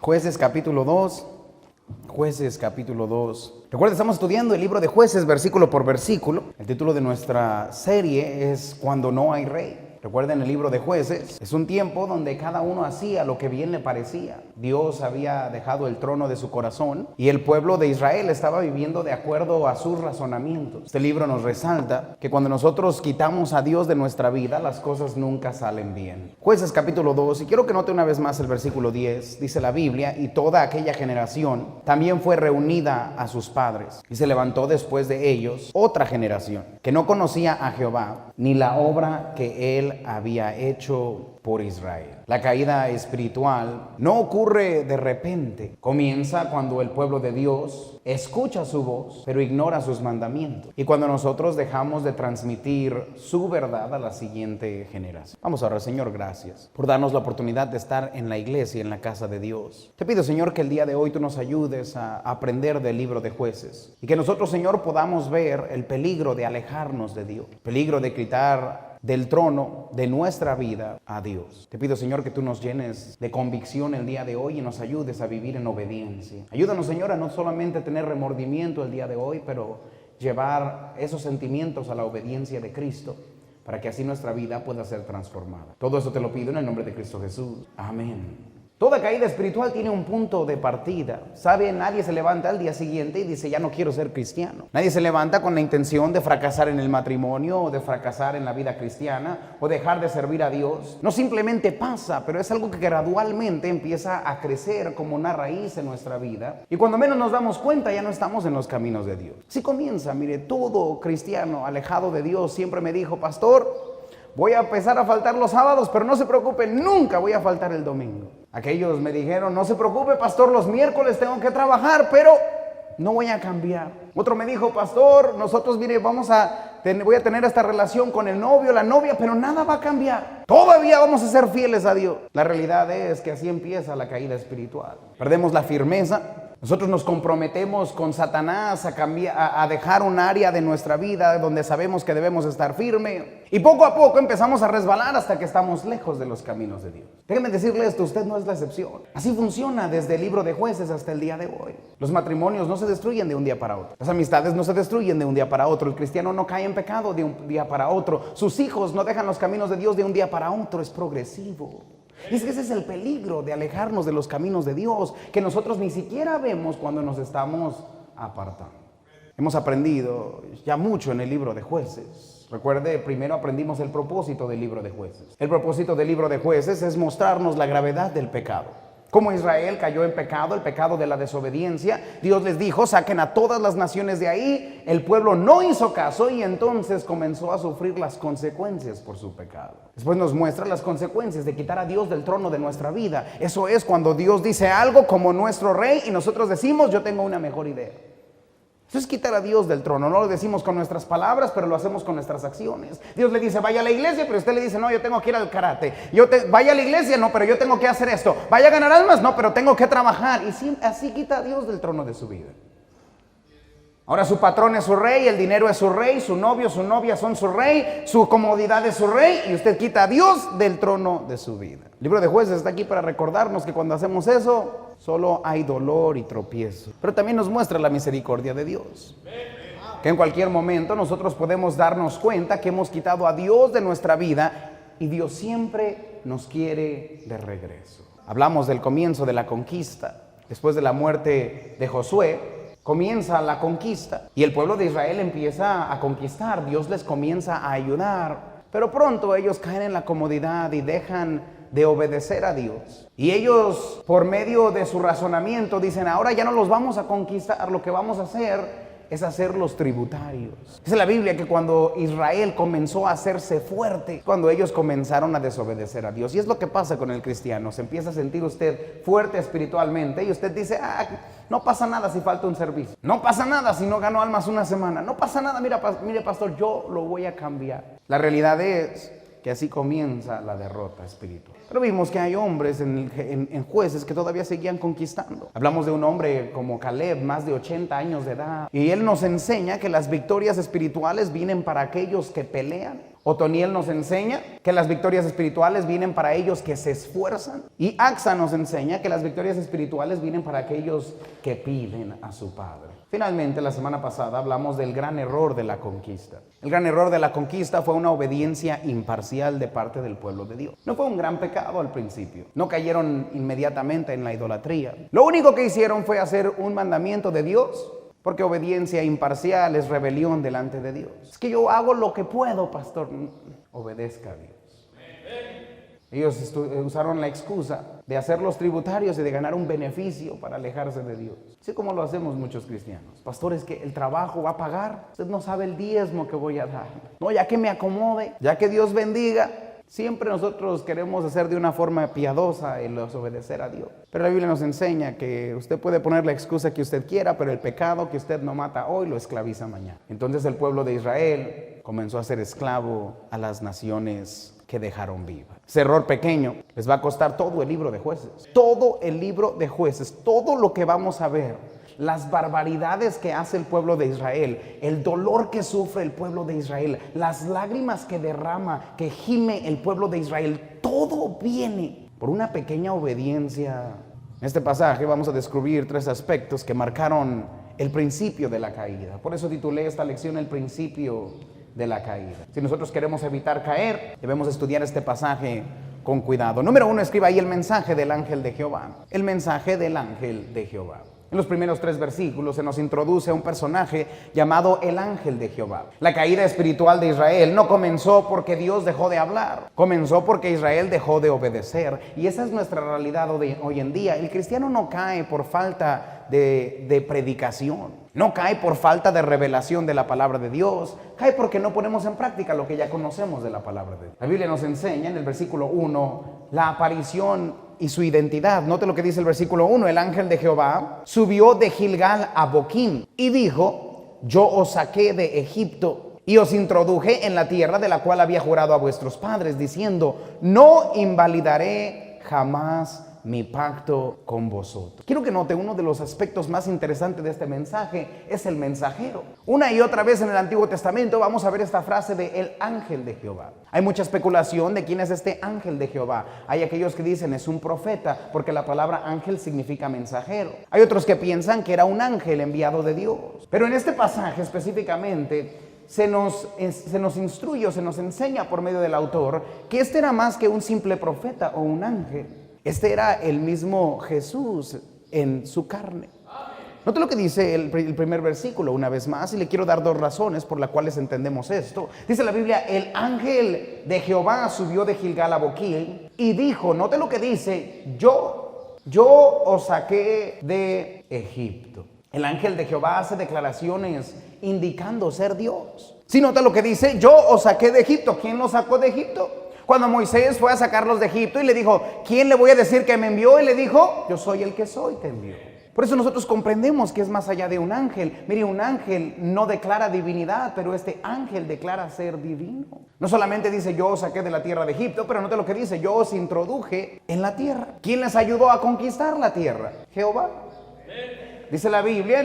Jueces capítulo 2. Jueces capítulo 2. Recuerda, estamos estudiando el libro de Jueces versículo por versículo. El título de nuestra serie es Cuando no hay rey. Recuerden, el libro de Jueces es un tiempo donde cada uno hacía lo que bien le parecía. Dios había dejado el trono de su corazón y el pueblo de Israel estaba viviendo de acuerdo a sus razonamientos. Este libro nos resalta que cuando nosotros quitamos a Dios de nuestra vida, las cosas nunca salen bien. Jueces capítulo 2, y quiero que note una vez más el versículo 10, dice la Biblia: y toda aquella generación también fue reunida a sus padres, y se levantó después de ellos otra generación que no conocía a Jehová, ni la obra que él había hecho por Israel. La caída espiritual no ocurre de repente. Comienza cuando el pueblo de Dios escucha su voz, pero ignora sus mandamientos. Y cuando nosotros dejamos de transmitir su verdad a la siguiente generación. Vamos a orar. Señor, gracias por darnos la oportunidad de estar en la iglesia, en la casa de Dios. Te pido, Señor, que el día de hoy tú nos ayudes a aprender del libro de Jueces. Y que nosotros, Señor, podamos ver el peligro de alejarnos de Dios. El peligro de quitar del trono de nuestra vida a Dios. Te pido, Señor, que tú nos llenes de convicción el día de hoy y nos ayudes a vivir en obediencia. Ayúdanos, Señor, a no solamente tener remordimiento el día de hoy, pero llevar esos sentimientos a la obediencia de Cristo, para que así nuestra vida pueda ser transformada. Todo eso te lo pido en el nombre de Cristo Jesús. Amén. Toda caída espiritual tiene un punto de partida. ¿Sabe? Nadie se levanta al día siguiente y dice, ya no quiero ser cristiano. Nadie se levanta con la intención de fracasar en el matrimonio, o de fracasar en la vida cristiana, o dejar de servir a Dios. No simplemente pasa, pero es algo que gradualmente empieza a crecer como una raíz en nuestra vida. Y cuando menos nos damos cuenta, ya no estamos en los caminos de Dios. Si comienza, mire, todo cristiano alejado de Dios siempre me dijo, pastor, voy a empezar a faltar los sábados, pero no se preocupe, nunca voy a faltar el domingo. Aquellos me dijeron, no se preocupe, pastor, los miércoles tengo que trabajar, pero no voy a cambiar. Otro me dijo, pastor, nosotros, mire, voy a tener esta relación con el novio, la novia, pero nada va a cambiar. Todavía vamos a ser fieles a Dios. La realidad es que así empieza la caída espiritual. Perdemos la firmeza. Nosotros nos comprometemos con Satanás a dejar un área de nuestra vida donde sabemos que debemos estar firme. Y poco a poco empezamos a resbalar hasta que estamos lejos de los caminos de Dios. Déjeme decirle esto, usted no es la excepción. Así funciona desde el libro de Jueces hasta el día de hoy. Los matrimonios no se destruyen de un día para otro. Las amistades no se destruyen de un día para otro. El cristiano no cae en pecado de un día para otro. Sus hijos no dejan los caminos de Dios de un día para otro. Es progresivo. Y es que ese es el peligro de alejarnos de los caminos de Dios, que nosotros ni siquiera vemos cuando nos estamos apartando. Hemos aprendido ya mucho en el libro de Jueces. Recuerde, primero aprendimos el propósito del libro de Jueces. El propósito del libro de Jueces es mostrarnos la gravedad del pecado. Como Israel cayó en pecado, el pecado de la desobediencia, Dios les dijo, saquen a todas las naciones de ahí. El pueblo no hizo caso y entonces comenzó a sufrir las consecuencias por su pecado. Después nos muestra las consecuencias de quitar a Dios del trono de nuestra vida. Eso es cuando Dios dice algo como nuestro rey y nosotros decimos, yo tengo una mejor idea. Eso es quitar a Dios del trono. No lo decimos con nuestras palabras, pero lo hacemos con nuestras acciones. Dios le dice, vaya a la iglesia, pero usted le dice, no, yo tengo que ir al karate. Vaya a la iglesia, no, pero yo tengo que hacer esto. Vaya a ganar almas, no, pero tengo que trabajar. Y así quita a Dios del trono de su vida. Ahora su patrón es su rey, el dinero es su rey, su novio, su novia son su rey, su comodidad es su rey, y usted quita a Dios del trono de su vida. El libro de Jueces está aquí para recordarnos que cuando hacemos eso, solo hay dolor y tropiezo. Pero también nos muestra la misericordia de Dios. Que en cualquier momento nosotros podemos darnos cuenta que hemos quitado a Dios de nuestra vida y Dios siempre nos quiere de regreso. Hablamos del comienzo de la conquista. Después de la muerte de Josué, comienza la conquista y el pueblo de Israel empieza a conquistar. Dios les comienza a ayudar, pero pronto ellos caen en la comodidad y dejan de obedecer a Dios. Y ellos, por medio de su razonamiento, dicen, ahora ya no los vamos a conquistar, lo que vamos a hacer es hacerlos tributarios. Dice la Biblia que cuando Israel comenzó a hacerse fuerte, cuando ellos comenzaron a desobedecer a Dios. Y es lo que pasa con el cristiano. Se empieza a sentir usted fuerte espiritualmente y usted dice, no pasa nada si falta un servicio. No pasa nada si no gano almas una semana. No pasa nada, mire pastor, yo lo voy a cambiar. La realidad es que así comienza la derrota espiritual. Pero vimos que hay hombres en Jueces que todavía seguían conquistando. Hablamos de un hombre como Caleb, más de 80 años de edad. Y él nos enseña que las victorias espirituales vienen para aquellos que pelean. Otoniel nos enseña que las victorias espirituales vienen para ellos que se esfuerzan. Y Axa nos enseña que las victorias espirituales vienen para aquellos que piden a su Padre. Finalmente, la semana pasada hablamos del gran error de la conquista. El gran error de la conquista fue una obediencia imparcial de parte del pueblo de Dios. No fue un gran pecado al principio. No cayeron inmediatamente en la idolatría. Lo único que hicieron fue hacer un mandamiento de Dios, porque obediencia imparcial es rebelión delante de Dios. Es que yo hago lo que puedo, pastor. Obedezca a Dios. Ellos usaron la excusa de hacerlos tributarios y de ganar un beneficio para alejarse de Dios. Así como lo hacemos muchos cristianos. Pastor, es que el trabajo va a pagar. Usted no sabe el diezmo que voy a dar. No, ya que me acomode, ya que Dios bendiga. Siempre nosotros queremos hacer de una forma piadosa el obedecer a Dios. Pero la Biblia nos enseña que usted puede poner la excusa que usted quiera, pero el pecado que usted no mata hoy lo esclaviza mañana. Entonces el pueblo de Israel comenzó a ser esclavo a las naciones que dejaron viva. Ese error pequeño les va a costar todo el libro de Jueces. Todo el libro de Jueces, todo lo que vamos a ver. Las barbaridades que hace el pueblo de Israel, el dolor que sufre el pueblo de Israel, las lágrimas que derrama, que gime el pueblo de Israel, todo viene por una pequeña obediencia. En este pasaje vamos a descubrir 3 aspectos que marcaron el principio de la caída. Por eso titulé esta lección El principio de la caída. Si nosotros queremos evitar caer, debemos estudiar este pasaje con cuidado. Número 1, escriba ahí el mensaje del ángel de Jehová. El mensaje del ángel de Jehová. En los primeros 3 versículos se nos introduce a un personaje llamado el ángel de Jehová. La caída espiritual de Israel no comenzó porque Dios dejó de hablar, comenzó porque Israel dejó de obedecer. Y esa es nuestra realidad hoy en día. El cristiano no cae por falta de predicación, no cae por falta de revelación de la palabra de Dios, cae porque no ponemos en práctica lo que ya conocemos de la palabra de Dios. La Biblia nos enseña en el versículo 1 la aparición y su identidad. Note lo que dice el versículo 1. El ángel de Jehová subió de Gilgal a Boquim y dijo: yo os saqué de Egipto y os introduje en la tierra de la cual había jurado a vuestros padres, diciendo: no invalidaré jamás mi pacto con vosotros. Quiero que note uno de los aspectos más interesantes de este mensaje es el mensajero. Una y otra vez en el Antiguo Testamento vamos a ver esta frase de el ángel de Jehová. Hay mucha especulación de quién es este ángel de Jehová. Hay aquellos que dicen es un profeta, porque la palabra ángel significa mensajero. Hay otros que piensan que era un ángel enviado de Dios. Pero en este pasaje específicamente se nos instruye o se nos enseña por medio del autor que este era más que un simple profeta o un ángel. Este era el mismo Jesús en su carne. Note lo que dice el primer versículo una vez más, y le quiero dar 2 razones por las cuales entendemos esto. Dice la Biblia: el ángel de Jehová subió de Gilgal a Boquim y dijo, note lo que dice, yo os saqué de Egipto. El ángel de Jehová hace declaraciones indicando ser Dios. Si nota lo que dice, yo os saqué de Egipto. ¿Quién los sacó de Egipto? Cuando Moisés fue a sacarlos de Egipto y le dijo, ¿quién le voy a decir que me envió? Él le dijo, yo soy el que soy, te envió. Por eso nosotros comprendemos que es más allá de un ángel. Mire, un ángel no declara divinidad, pero este ángel declara ser divino. No solamente dice, yo os saqué de la tierra de Egipto, pero note lo que dice, yo os introduje en la tierra. ¿Quién les ayudó a conquistar la tierra? Jehová. Dice la Biblia,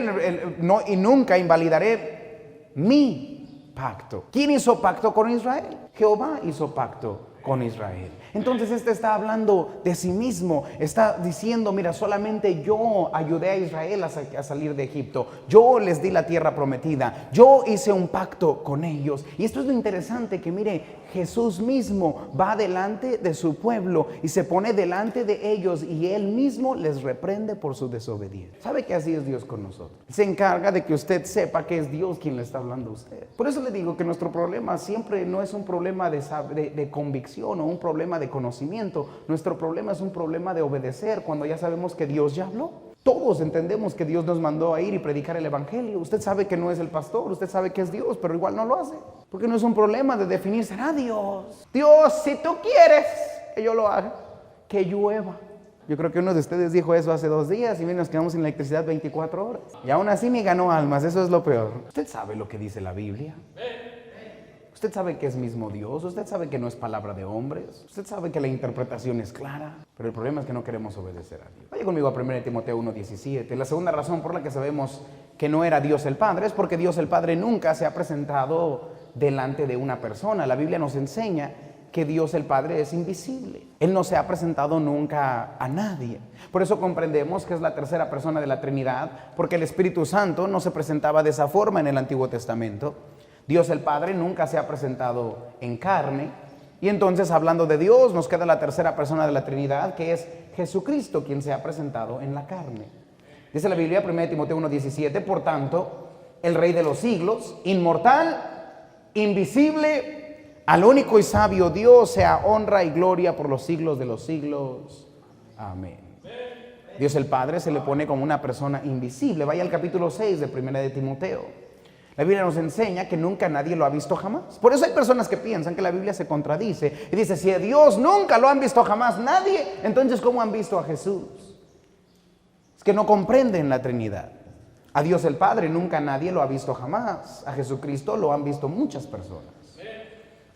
no, y nunca invalidaré mi pacto. ¿Quién hizo pacto con Israel? Jehová hizo pacto con Israel. Entonces este está hablando de sí mismo, está diciendo, mira, solamente yo ayudé a Israel a salir de Egipto, yo les di la tierra prometida, yo hice un pacto con ellos. Y esto es lo interesante, que mire, Jesús mismo va delante de su pueblo y se pone delante de ellos y Él mismo les reprende por su desobediencia. ¿Sabe que así es Dios con nosotros? Se encarga de que usted sepa que es Dios quien le está hablando a usted. Por eso le digo que nuestro problema siempre no es un problema de convicción o un problema de conocimiento. Nuestro problema es un problema de obedecer cuando ya sabemos que Dios ya habló. Todos entendemos que Dios nos mandó a ir y predicar el evangelio. Usted sabe que no es el pastor, usted sabe que es Dios, pero igual no lo hace. Porque no es un problema de definir, será Dios. Dios, si tú quieres que yo lo haga, que llueva. Yo creo que uno de ustedes dijo eso hace 2 días y bien nos quedamos sin electricidad 24 horas. Y aún así ni ganó almas, eso es lo peor. Usted sabe lo que dice la Biblia. Usted sabe que es mismo Dios, usted sabe que no es palabra de hombres, usted sabe que la interpretación es clara, pero el problema es que no queremos obedecer a Dios. Vaya conmigo a 1 Timoteo 1:17. La segunda razón por la que sabemos que no era Dios el Padre es porque Dios el Padre nunca se ha presentado delante de una persona. La Biblia nos enseña que Dios el Padre es invisible. Él no se ha presentado nunca a nadie. Por eso comprendemos que es la tercera persona de la Trinidad, porque el Espíritu Santo no se presentaba de esa forma en el Antiguo Testamento. Dios el Padre nunca se ha presentado en carne. Y entonces, hablando de Dios, nos queda la tercera persona de la Trinidad, que es Jesucristo, quien se ha presentado en la carne. Dice la Biblia, 1 Timoteo 1:17, por tanto, el Rey de los siglos, inmortal, invisible, al único y sabio Dios, sea honra y gloria por los siglos de los siglos. Amén. Dios el Padre se le pone como una persona invisible. Vaya al capítulo 6 de 1 de Timoteo. La Biblia nos enseña que nunca nadie lo ha visto jamás. Por eso hay personas que piensan que la Biblia se contradice y dice, si a Dios nunca lo han visto jamás nadie, entonces ¿cómo han visto a Jesús? Es que no comprenden la Trinidad. A Dios el Padre nunca nadie lo ha visto jamás. A Jesucristo lo han visto muchas personas.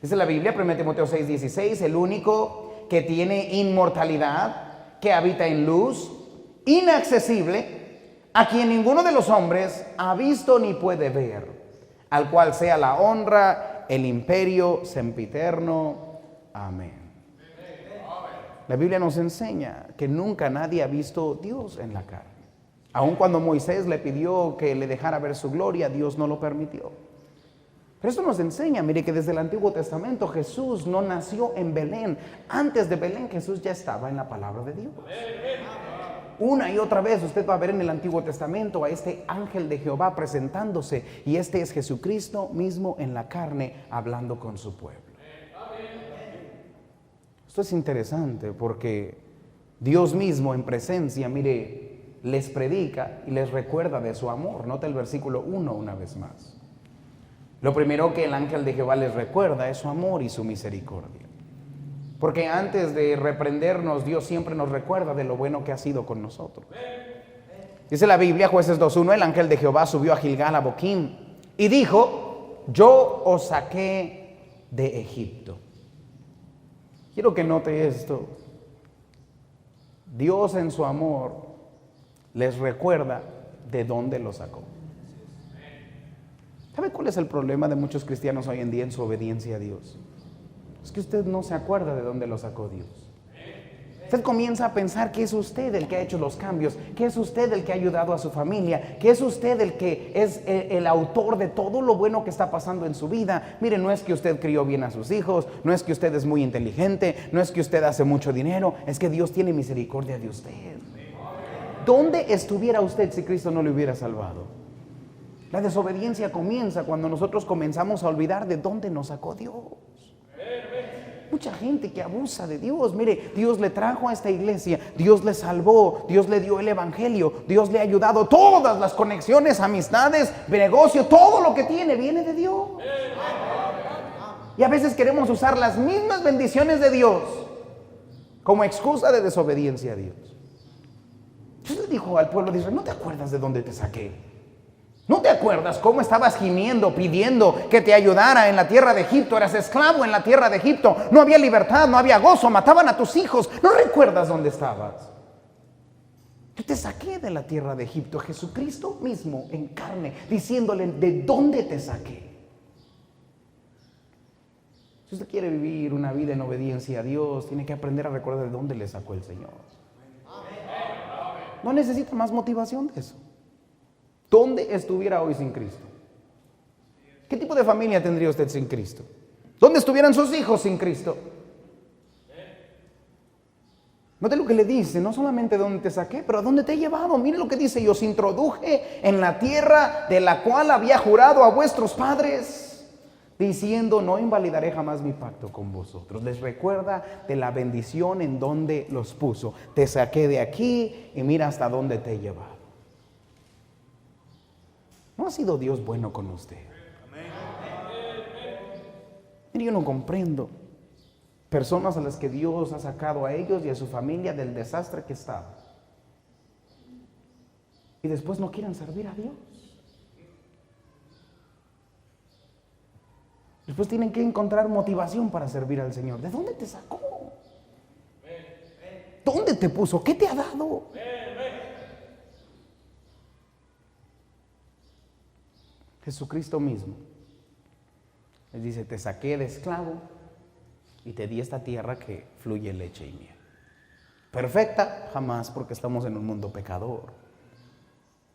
Dice la Biblia, 1 Timoteo 6:16, el único que tiene inmortalidad, que habita en luz, inaccesible, a quien ninguno de los hombres ha visto ni puede ver, al cual sea la honra, el imperio sempiterno. Amén. La Biblia nos enseña que nunca nadie ha visto a Dios en la carne. Aun cuando Moisés le pidió que le dejara ver su gloria, Dios no lo permitió. Pero esto nos enseña, mire, que desde el Antiguo Testamento Jesús no nació en Belén. Antes de Belén Jesús ya estaba en la palabra de Dios. Una y otra vez usted va a ver en el Antiguo Testamento a este ángel de Jehová presentándose, y este es Jesucristo mismo en la carne hablando con su pueblo. Esto es interesante porque Dios mismo en presencia, mire, les predica y les recuerda de su amor. Nota el versículo 1 una vez más. Lo primero que el ángel de Jehová les recuerda es su amor y su misericordia. Porque antes de reprendernos, Dios siempre nos recuerda de lo bueno que ha sido con nosotros. Dice la Biblia, Jueces 2:1, el ángel de Jehová subió a Gilgal, a Boquim, y dijo, yo os saqué de Egipto. Quiero que note esto. Dios en su amor les recuerda de dónde los sacó. ¿Sabe cuál es el problema de muchos cristianos hoy en día en su obediencia a Dios? Es que usted no se acuerda de dónde lo sacó Dios. Usted comienza a pensar que es usted el que ha hecho los cambios, que es usted el que ha ayudado a su familia, que es usted el que es el autor de todo lo bueno que está pasando en su vida. Mire, no es que usted crió bien a sus hijos, no es que usted es muy inteligente, no es que usted hace mucho dinero, es que Dios tiene misericordia de usted. ¿Dónde estuviera usted si Cristo no le hubiera salvado? La desobediencia comienza cuando nosotros comenzamos a olvidar de dónde nos sacó Dios. Mucha gente que abusa de Dios. Mire, Dios le trajo a esta iglesia, Dios le salvó, Dios le dio el evangelio, Dios le ha ayudado. Todas las conexiones, amistades, negocio, todo lo que tiene viene de Dios. Y a veces queremos usar las mismas bendiciones de Dios como excusa de desobediencia a Dios. Dios le dijo al pueblo de Israel, ¿no te acuerdas de dónde te saqué? ¿No te acuerdas cómo estabas gimiendo, pidiendo que te ayudara en la tierra de Egipto? Eras esclavo en la tierra de Egipto. No había libertad, no había gozo, mataban a tus hijos. ¿No recuerdas dónde estabas? Yo te saqué de la tierra de Egipto. Jesucristo mismo en carne, diciéndole de dónde te saqué. Si usted quiere vivir una vida en obediencia a Dios, tiene que aprender a recordar de dónde le sacó el Señor. No necesita más motivación de eso. ¿Dónde estuviera hoy sin Cristo? ¿Qué tipo de familia tendría usted sin Cristo? ¿Dónde estuvieran sus hijos sin Cristo? Note lo que le dice, no solamente dónde te saqué, pero a dónde te he llevado. Mire lo que dice, y os introduje en la tierra de la cual había jurado a vuestros padres, diciendo, no invalidaré jamás mi pacto con vosotros. Les recuerda de la bendición en donde los puso. Te saqué de aquí y mira hasta dónde te he llevado. ¿No ha sido Dios bueno con usted? Mire, yo no comprendo personas a las que Dios ha sacado a ellos y a su familia del desastre que estaba, y después no quieren servir a Dios. Después tienen que encontrar motivación para servir al Señor. ¿De dónde te sacó? ¿Dónde te puso? ¿Qué te ha dado? Jesucristo mismo Les dice, te saqué de esclavo y te di esta tierra que fluye leche y miel. Perfecta, jamás, porque estamos en un mundo pecador.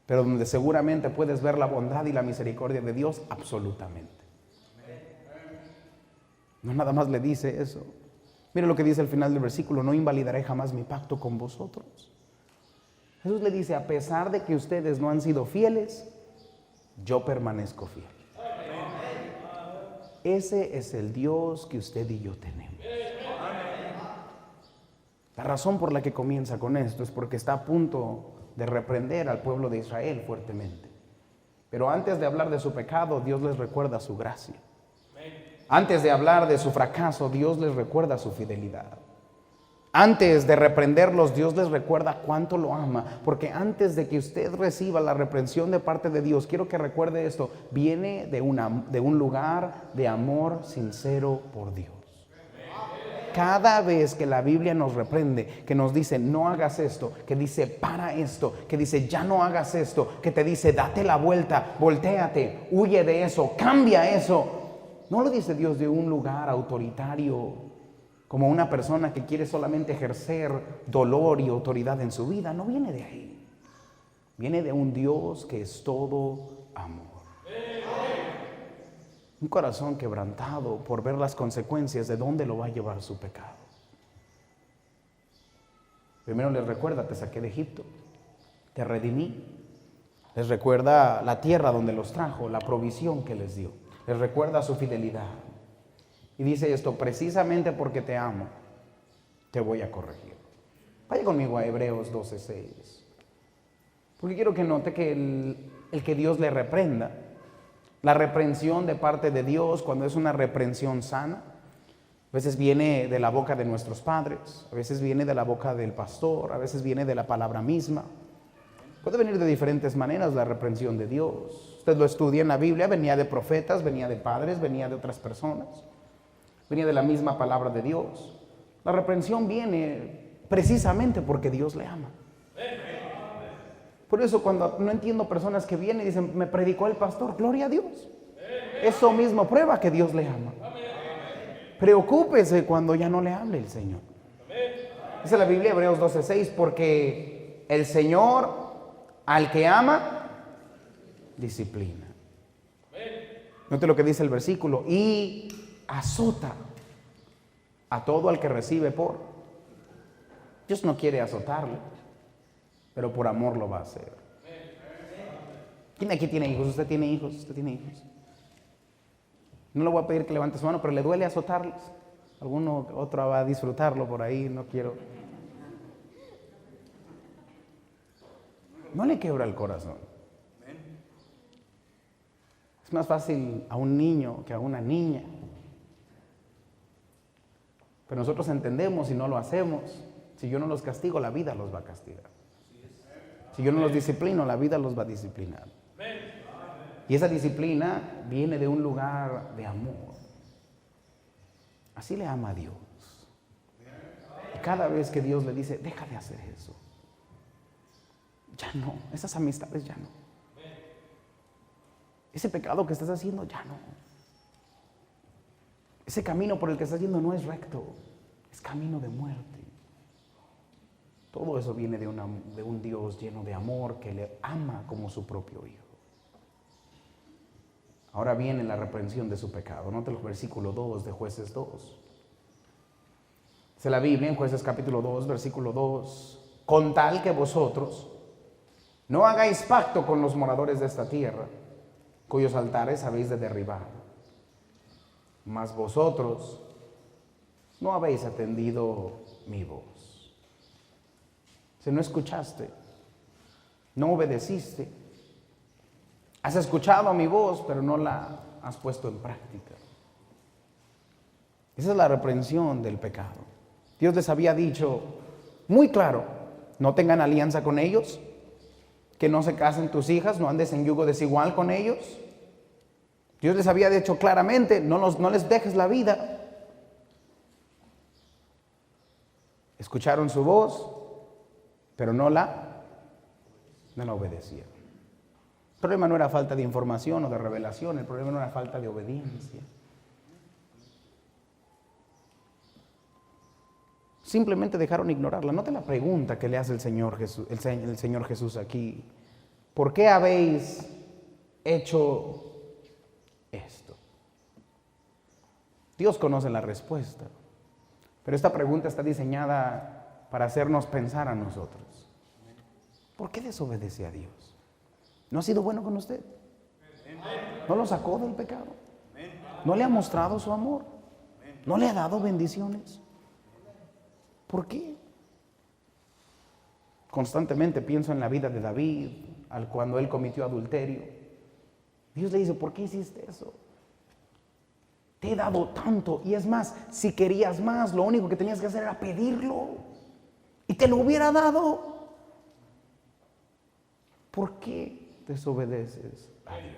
Pero donde seguramente puedes ver la bondad y la misericordia de Dios, absolutamente. No nada más le dice eso. Mire lo que dice al final del versículo, no invalidaré jamás mi pacto con vosotros. Jesús le dice, a pesar de que ustedes no han sido fieles, yo permanezco fiel. Ese es el Dios que usted y yo tenemos. La razón por la que comienza con esto es porque está a punto de reprender al pueblo de Israel fuertemente. Pero antes de hablar de su pecado, Dios les recuerda su gracia. Antes de hablar de su fracaso, Dios les recuerda su fidelidad. Antes de reprenderlos, Dios les recuerda cuánto lo ama. Porque antes de que usted reciba la reprensión de parte de Dios, quiero que recuerde esto, viene de un lugar de amor sincero por Dios. Cada vez que la Biblia nos reprende, que nos dice no hagas esto, que dice para esto, que dice ya no hagas esto, que te dice date la vuelta, voltéate, huye de eso, cambia eso, no lo dice Dios de un lugar autoritario, como una persona que quiere solamente ejercer dolor y autoridad en su vida. No viene de ahí. Viene de un Dios que es todo amor. Un corazón quebrantado por ver las consecuencias de dónde lo va a llevar su pecado. Primero les recuerda, te saqué de Egipto, te redimí. Les recuerda la tierra donde los trajo, la provisión que les dio. Les recuerda su fidelidad. Y dice esto, precisamente porque te amo, te voy a corregir. Vaya conmigo a Hebreos 12:6. Porque quiero que note que el que Dios le reprenda, la reprensión de parte de Dios, cuando es una reprensión sana, a veces viene de la boca de nuestros padres, a veces viene de la boca del pastor, a veces viene de la palabra misma. Puede venir de diferentes maneras la reprensión de Dios. Usted lo estudia en la Biblia, venía de profetas, venía de padres, venía de otras personas, venía de la misma palabra de Dios. La reprensión viene precisamente porque Dios le ama. Por eso cuando no entiendo personas que vienen y dicen, me predicó el pastor, gloria a Dios. Eso mismo prueba que Dios le ama. Preocúpese cuando ya no le hable el Señor. Dice la Biblia, Hebreos 12:6, porque el Señor al que ama, disciplina. Note lo que dice el versículo, y azota a todo al que recibe por. Dios no quiere azotarle, pero por amor lo va a hacer. ¿Quién aquí tiene hijos? ¿Usted tiene hijos? ¿Usted tiene hijos? No le voy a pedir que levante su mano, pero le duele azotarlos. Alguno otro va a disfrutarlo por ahí, no quiero. No le quebra el corazón. Es más fácil a un niño que a una niña. Pero nosotros entendemos y no lo hacemos. Si yo no los castigo, la vida los va a castigar. Si yo no los disciplino, la vida los va a disciplinar. Y esa disciplina viene de un lugar de amor. Así le ama a Dios. Y cada vez que Dios le dice, deja de hacer eso, ya no, esas amistades ya no. Ese pecado que estás haciendo ya no. Ese camino por el que estás yendo no es recto, es camino de muerte. Todo eso viene de un Dios lleno de amor que le ama como su propio Hijo. Ahora viene la reprensión de su pecado. Note el versículo 2 de Jueces 2. Dice la Biblia en Jueces capítulo 2, versículo 2. Con tal que vosotros no hagáis pacto con los moradores de esta tierra, cuyos altares habéis de derribar. Mas vosotros no habéis atendido mi voz. Si no escuchaste, no obedeciste, has escuchado mi voz, pero no la has puesto en práctica. Esa es la reprensión del pecado. Dios les había dicho muy claro, no tengan alianza con ellos, que no se casen tus hijas, no andes en yugo desigual con ellos. Dios les había dicho claramente, no les dejes la vida. Escucharon su voz, pero no la obedecieron. El problema no era falta de información o de revelación, el problema no era falta de obediencia. Simplemente dejaron ignorarla. Note la pregunta que le hace el Señor Jesús aquí. ¿Por qué habéis hecho esto? Dios conoce la respuesta, pero esta pregunta está diseñada para hacernos pensar a nosotros. ¿Por qué desobedece a Dios? ¿No ha sido bueno con usted? ¿No lo sacó del pecado? ¿No le ha mostrado su amor? ¿No le ha dado bendiciones? ¿Por qué? Constantemente pienso en la vida de David, cuando él cometió adulterio. Dios le dice, ¿por qué hiciste eso? Te he dado tanto, y es más, si querías más, lo único que tenías que hacer era pedirlo, y te lo hubiera dado. ¿Por qué desobedeces a Dios?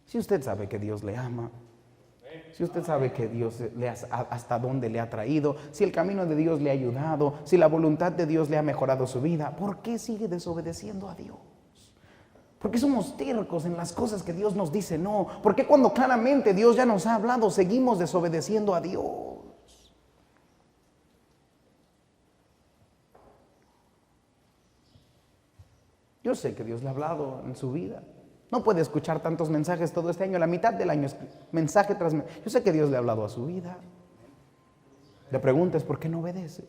Si usted sabe que Dios le ama, si usted sabe que Dios hasta dónde le ha traído, si el camino de Dios le ha ayudado, si la voluntad de Dios le ha mejorado su vida, ¿por qué sigue desobedeciendo a Dios? ¿Por qué somos tercos en las cosas que Dios nos dice no? ¿Por qué cuando claramente Dios ya nos ha hablado seguimos desobedeciendo a Dios? Yo sé que Dios le ha hablado en su vida. No puede escuchar tantos mensajes todo este año, la mitad del año es mensaje tras mensaje. Yo sé que Dios le ha hablado a su vida. La pregunta es, ¿por qué no obedece?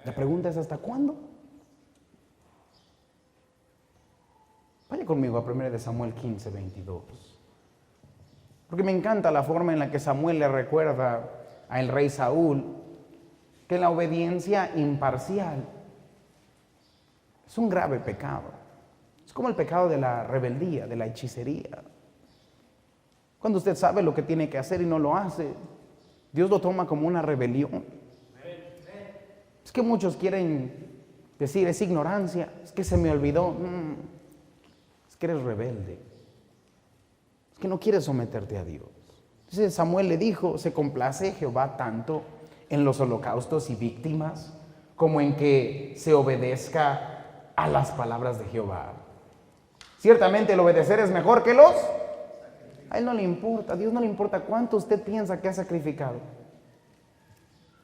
La pregunta es, ¿hasta cuándo? Vaya conmigo a 1 Samuel 15, 22. Porque me encanta la forma en la que Samuel le recuerda al rey Saúl que la obediencia imparcial es un grave pecado. Es como el pecado de la rebeldía, de la hechicería. Cuando usted sabe lo que tiene que hacer y no lo hace, Dios lo toma como una rebelión. Es que muchos quieren decir, es ignorancia, es que se me olvidó. Es que eres rebelde. Es que no quieres someterte a Dios. Entonces Samuel le dijo, ¿se complace Jehová tanto en los holocaustos y víctimas como en que se obedezca a las palabras de Jehová? Ciertamente el obedecer es mejor que los... A Él no le importa, a Dios no le importa cuánto usted piensa que ha sacrificado.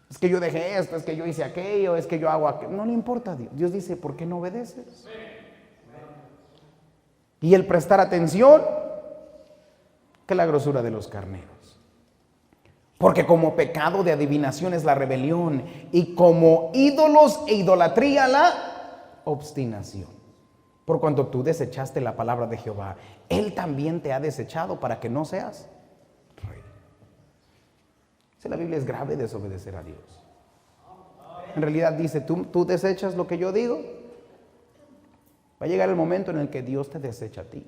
Es que yo dejé esto, es que yo hice aquello, es que yo hago aquello. No le importa a Dios. Dios dice, ¿por qué no obedeces? Y el prestar atención, que la grosura de los carneros. Porque como pecado de adivinación es la rebelión, y como ídolos e idolatría la obstinación. Por cuanto tú desechaste la palabra de Jehová, Él también te ha desechado para que no seas rey. Si la Biblia es grave desobedecer a Dios. En realidad dice, tú desechas lo que yo digo, va a llegar el momento en el que Dios te desecha a ti.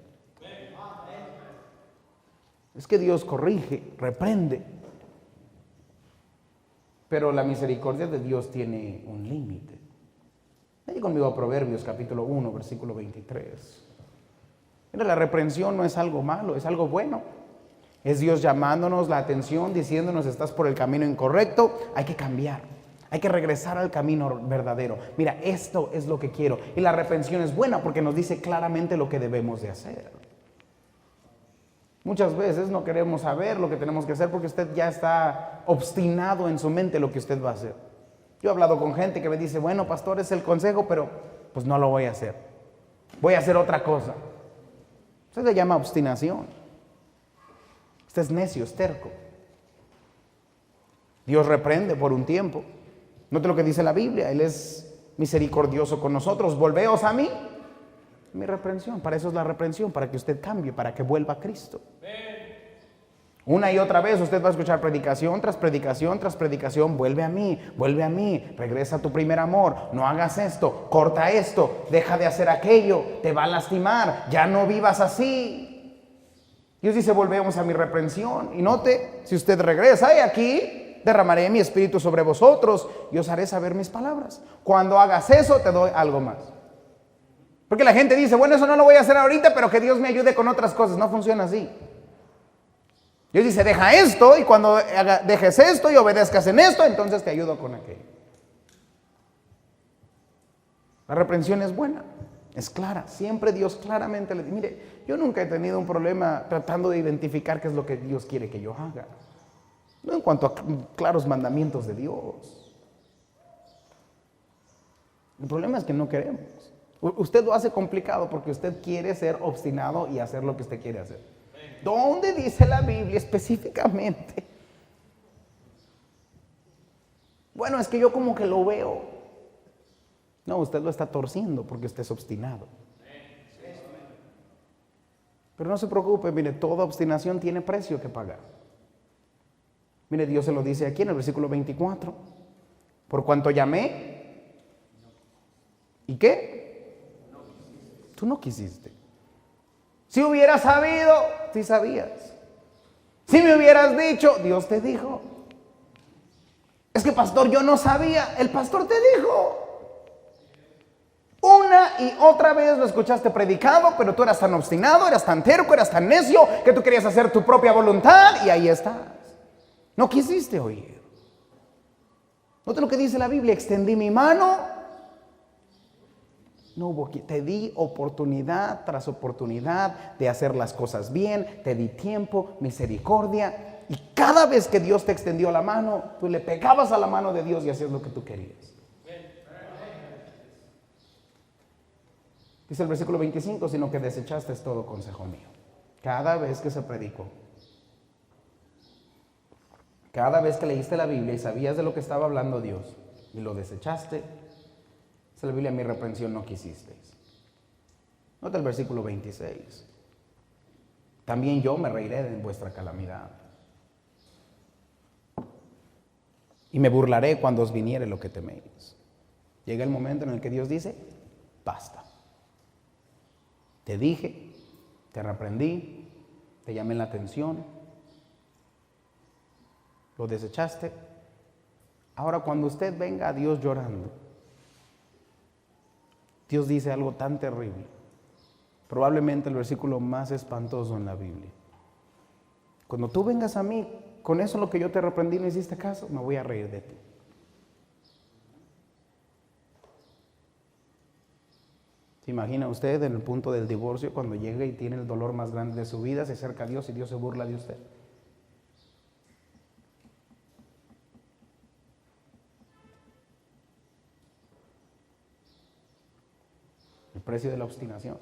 Es que Dios corrige, reprende, pero la misericordia de Dios tiene un límite. Vaya conmigo a Proverbios capítulo 1, versículo 23. Mira, la reprensión no es algo malo, es algo bueno. Es Dios llamándonos la atención, diciéndonos, estás por el camino incorrecto, hay que cambiar, hay que regresar al camino verdadero. Mira, esto es lo que quiero. Y la reprensión es buena porque nos dice claramente lo que debemos de hacer. Muchas veces no queremos saber lo que tenemos que hacer porque usted ya está obstinado en su mente lo que usted va a hacer. Yo he hablado con gente que me dice, bueno, pastor, es el consejo, pero pues no lo voy a hacer. Voy a hacer otra cosa. Eso se llama obstinación. Usted es necio, es terco. Dios reprende por un tiempo. Note lo que dice la Biblia, Él es misericordioso con nosotros. Volveos a mí. Mi reprensión, para eso es la reprensión, para que usted cambie, para que vuelva a Cristo. Una y otra vez usted va a escuchar predicación tras predicación tras predicación. Vuelve a mí, regresa a tu primer amor, no hagas esto, corta esto, deja de hacer aquello, te va a lastimar, ya no vivas así. Dios dice, volvemos a mi reprensión. Y note, si usted regresa, y aquí derramaré mi espíritu sobre vosotros y os haré saber mis palabras. Cuando hagas eso, te doy algo más. Porque la gente dice, bueno, eso no lo voy a hacer ahorita, pero que Dios me ayude con otras cosas. No funciona así. Dios dice, deja esto, y cuando dejes esto y obedezcas en esto, entonces te ayudo con aquello. La reprensión es buena. es clara. Siempre Dios claramente le dice, mire, yo nunca he tenido un problema tratando de identificar qué es lo que Dios quiere que yo haga. No en cuanto a claros mandamientos de Dios. El problema es que no queremos. Usted lo hace complicado porque usted quiere ser obstinado y hacer lo que usted quiere hacer. ¿Dónde dice la Biblia específicamente? Bueno, es que yo como que lo veo. No, usted lo está torciendo porque usted es obstinado. Pero no se preocupe, mire, toda obstinación tiene precio que pagar. Mire, Dios se lo dice aquí en el versículo 24. Por cuanto llamé, ¿y qué? Tú no quisiste. Si hubieras sabido, si sabías. Si me hubieras dicho, Dios te dijo. Es que pastor, yo no sabía. El pastor te dijo. Una y otra vez lo escuchaste predicado, pero tú eras tan obstinado, eras tan terco, eras tan necio, que tú querías hacer tu propia voluntad y ahí estás. No quisiste oír. Nota lo que dice la Biblia, extendí mi mano, no hubo, te di oportunidad tras oportunidad de hacer las cosas bien, te di tiempo, misericordia, y cada vez que Dios te extendió la mano, tú le pegabas a la mano de Dios y hacías lo que tú querías. Dice el versículo 25, sino que desechaste todo consejo mío. Cada vez que se predicó, cada vez que leíste la Biblia y sabías de lo que estaba hablando Dios y lo desechaste, dice la Biblia, mi reprensión no quisisteis. Nota el versículo 26. También yo me reiré de vuestra calamidad. Y me burlaré cuando os viniere lo que teméis. Llega el momento en el que Dios dice, basta. Te dije, te reprendí, te llamé la atención, lo desechaste. Ahora cuando usted venga a Dios llorando, Dios dice algo tan terrible, probablemente el versículo más espantoso en la Biblia. Cuando tú vengas a mí, con eso lo que yo te reprendí no hiciste caso, me voy a reír de ti. ¿Se imagina usted en el punto del divorcio, cuando llega y tiene el dolor más grande de su vida, se acerca a Dios y Dios se burla de usted? El precio de la obstinación.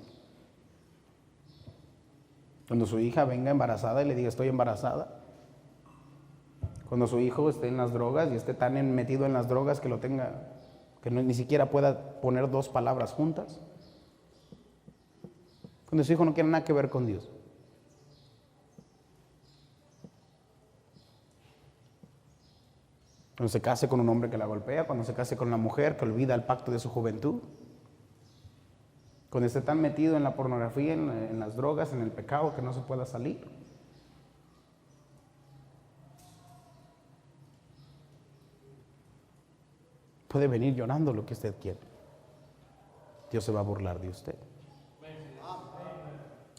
Cuando su hija venga embarazada y le diga estoy embarazada. Cuando su hijo esté en las drogas y esté tan metido en las drogas que lo tenga, que no, ni siquiera pueda poner dos palabras juntas. Cuando su hijo no quiere nada que ver con Dios. Cuando se case con un hombre que la golpea, cuando se case con una mujer que olvida el pacto de su juventud. Cuando esté tan metido en la pornografía, en las drogas, en el pecado que no se pueda salir. Puede venir llorando lo que usted quiere. Dios se va a burlar de usted.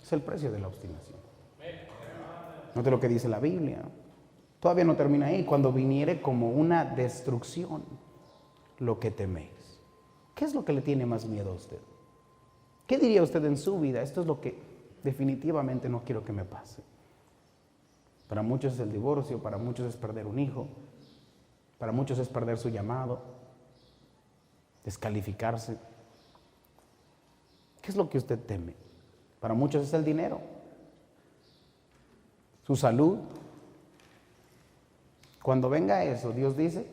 Es el precio de la obstinación. Note lo que dice la Biblia. Todavía no termina ahí. Cuando viniere como una destrucción, lo que teméis. ¿Qué es lo que le tiene más miedo a usted? ¿Qué diría usted en su vida? Esto es lo que definitivamente no quiero que me pase. Para muchos es el divorcio, para muchos es perder un hijo, para muchos es perder su llamado, descalificarse. ¿Qué es lo que usted teme? Para muchos es el dinero, su salud. Cuando venga eso, Dios dice,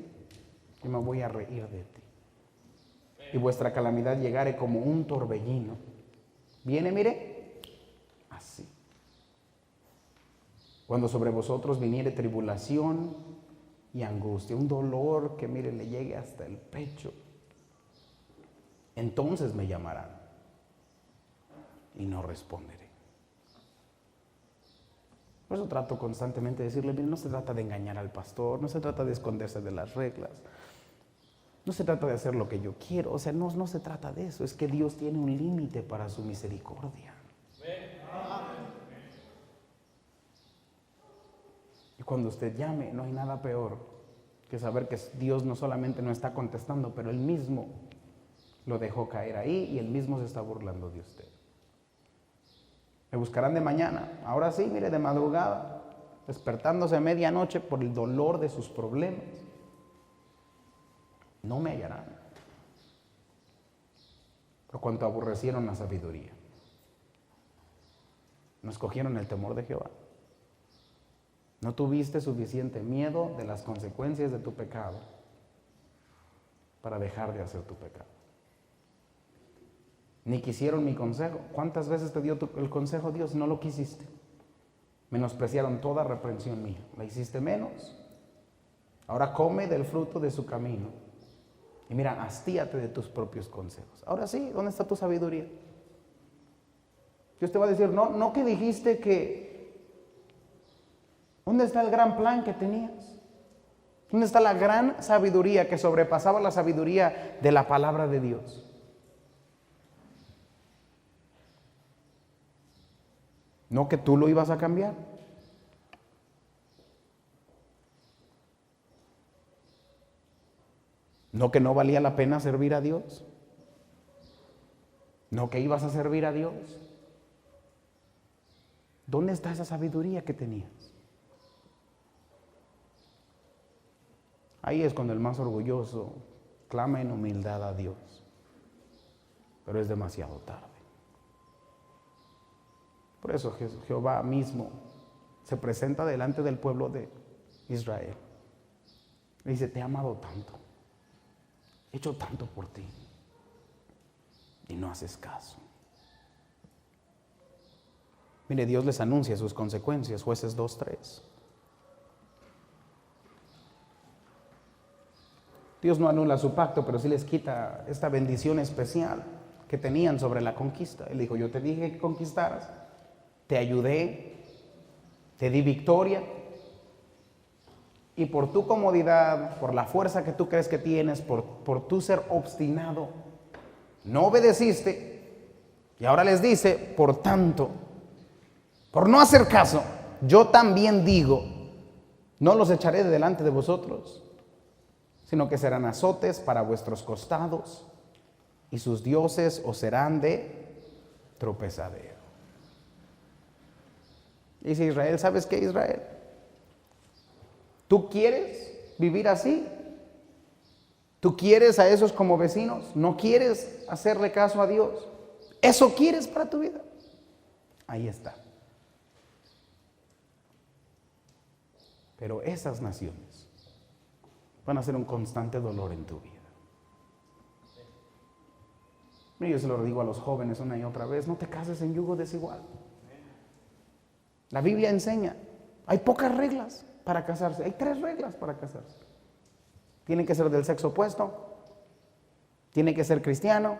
yo me voy a reír de ti. Y vuestra calamidad llegare como un torbellino. Viene, mire, así. Cuando sobre vosotros viniere tribulación y angustia, un dolor que, mire, le llegue hasta el pecho, entonces me llamarán y no responderé. Por eso trato constantemente de decirle, mire, no se trata de engañar al pastor, no se trata de esconderse de las reglas, no se trata de hacer lo que yo quiero, o sea, no se trata de eso, es que Dios tiene un límite para su misericordia. Y cuando usted llame, no hay nada peor que saber que Dios no solamente no está contestando, pero Él mismo Lo dejó caer ahí y él mismo se está burlando de usted. Me buscarán de mañana. Ahora sí, mire, de madrugada, despertándose a medianoche por el dolor de sus problemas. No me hallarán. Por cuanto aborrecieron la sabiduría. No escogieron el temor de Jehová. No tuviste suficiente miedo de las consecuencias de tu pecado para dejar de hacer tu pecado. Ni quisieron mi consejo. ¿Cuántas veces te dio el consejo Dios? No lo quisiste. Menospreciaron toda reprensión mía. La hiciste menos. Ahora come del fruto de su camino. Y mira, hastíate de tus propios consejos. Ahora sí, ¿dónde está tu sabiduría? Dios te va a decir, no que dijiste que... ¿Dónde está el gran plan que tenías? ¿Dónde está la gran sabiduría que sobrepasaba la sabiduría de la palabra de Dios? No que tú lo ibas a cambiar. No que no valía la pena servir a Dios. No que ibas a servir a Dios. ¿Dónde está esa sabiduría que tenías? Ahí es cuando el más orgulloso clama en humildad a Dios. Pero es demasiado tarde. Por eso Jehová mismo se presenta delante del pueblo de Israel. Le dice, te he amado tanto. He hecho tanto por ti. Y no haces caso. Mire, Dios les anuncia sus consecuencias. Jueces 2:3. Dios no anula su pacto, pero sí les quita esta bendición especial que tenían sobre la conquista. Él dijo, yo te dije que conquistaras, te ayudé, te di victoria, y por tu comodidad, por la fuerza que tú crees que tienes, por tu ser obstinado, no obedeciste. Y ahora les dice, por tanto, por no hacer caso, yo también digo, no los echaré de delante de vosotros, sino que serán azotes para vuestros costados, y sus dioses os serán de tropezadero. Dice Israel, ¿sabes qué, Israel? ¿Tú quieres vivir así? ¿Tú quieres a esos como vecinos? ¿No quieres hacerle caso a Dios? ¿Eso quieres para tu vida? Ahí está. Pero esas naciones van a ser un constante dolor en tu vida. Yo se lo digo a los jóvenes una y otra vez, no te cases en yugo desigual. La Biblia enseña, hay pocas reglas para casarse, hay 3 reglas para casarse. Tienen que ser del sexo opuesto, tiene que ser cristiano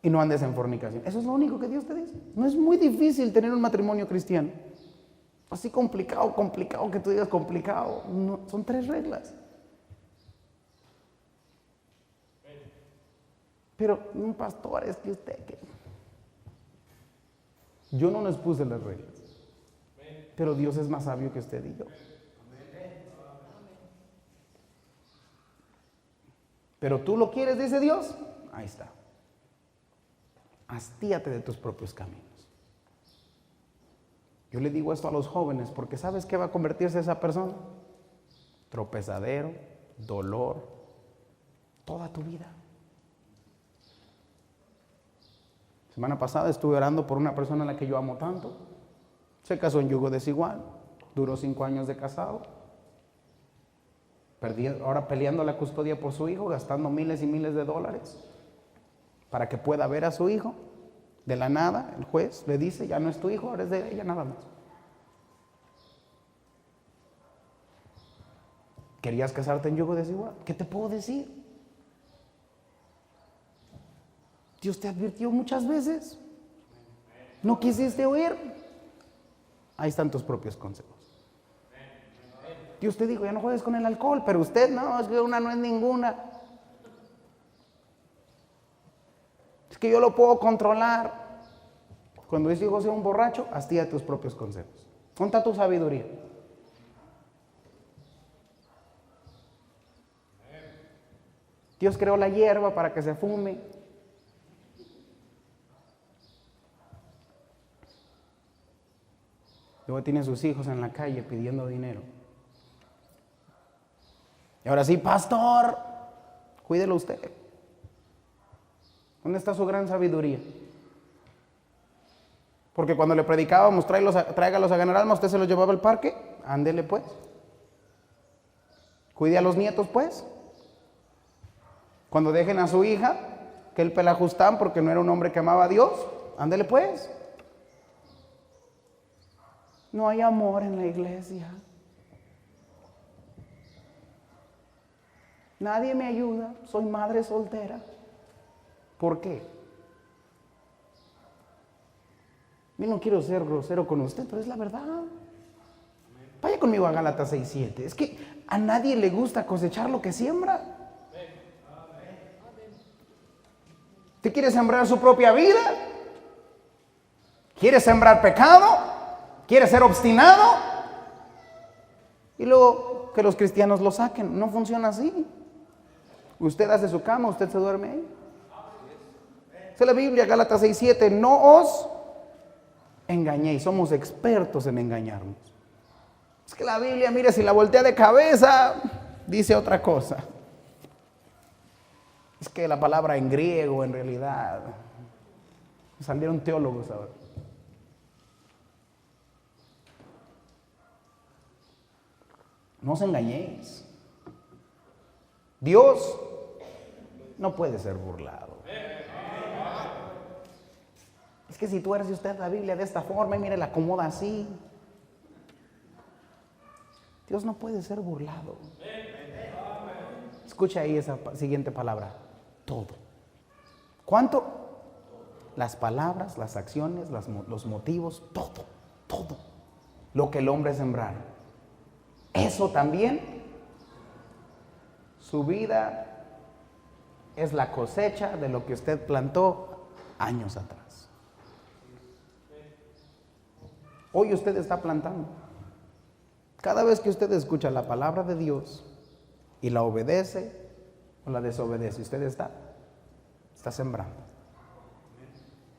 y no andes en fornicación. Eso es lo único que Dios te dice. No es muy difícil tener un matrimonio cristiano. Así complicado que tú digas complicado. No, son 3 reglas. Pero un pastor, es que usted que... Yo no les puse las reglas. Pero Dios es más sabio que usted y yo. Pero tú lo quieres, dice Dios. Ahí está. Hastíate de tus propios caminos. Yo le digo esto a los jóvenes porque ¿sabes qué va a convertirse esa persona? Tropezadero, dolor, toda tu vida. Semana pasada estuve orando por una persona a la que yo amo tanto. Se casó en yugo desigual, duró 5 años de casado. Ahora peleando la custodia por su hijo, gastando miles y miles de dólares para que pueda ver a su hijo. De la nada, el juez le dice, ya no es tu hijo, ahora es de ella nada más. ¿Querías casarte en yugo desigual? ¿Qué te puedo decir? Dios te advirtió muchas veces. ¿No quisiste oír? Ahí están tus propios consejos. Dios te dijo, ya no juegues con el alcohol, pero usted no, es que una no es ninguna. Es que yo lo puedo controlar. Cuando ese hijo sea un borracho, hastía tus propios consejos. ¿Dónde está tu sabiduría? Dios creó la hierba para que se fume. Luego tiene sus hijos en la calle pidiendo dinero. Y ahora sí, pastor, cuídelo usted. ¿Dónde está su gran sabiduría? Porque cuando le predicábamos, tráigalos a ganar alma, usted se los llevaba al parque. Ándele pues. Cuide a los nietos pues. Cuando dejen a su hija, que el pelajustán porque no era un hombre que amaba a Dios, ándele pues. No hay amor en la iglesia. Nadie me ayuda, soy madre soltera. ¿Por qué? Yo no quiero ser grosero con usted, pero es la verdad. Vaya conmigo a Gálatas 6:7. Es que a nadie le gusta cosechar lo que siembra. ¿Usted quiere sembrar su propia vida? ¿Quiere sembrar pecado? ¿Quiere ser obstinado? Y luego que los cristianos lo saquen. No funciona así. Usted hace su cama, usted se duerme ahí. Dice la Biblia, Gálatas 6:7, no os engañéis. Somos expertos en engañarnos. Es que la Biblia, mire, si la voltea de cabeza, dice otra cosa. Es que la palabra en griego, en realidad, salieron teólogos ahora. No os engañéis. Dios no puede ser burlado. Es que si tú eres usted la Biblia de esta forma y mire, la acomoda así. Dios no puede ser burlado. Escucha ahí esa siguiente palabra. Todo. ¿Cuánto? Las palabras, las acciones, los motivos, todo, todo. Lo que el hombre sembrara. Eso también, su vida es la cosecha de lo que usted plantó años atrás. Hoy usted está plantando. Cada vez que usted escucha la palabra de Dios y la obedece o la desobedece, usted está sembrando.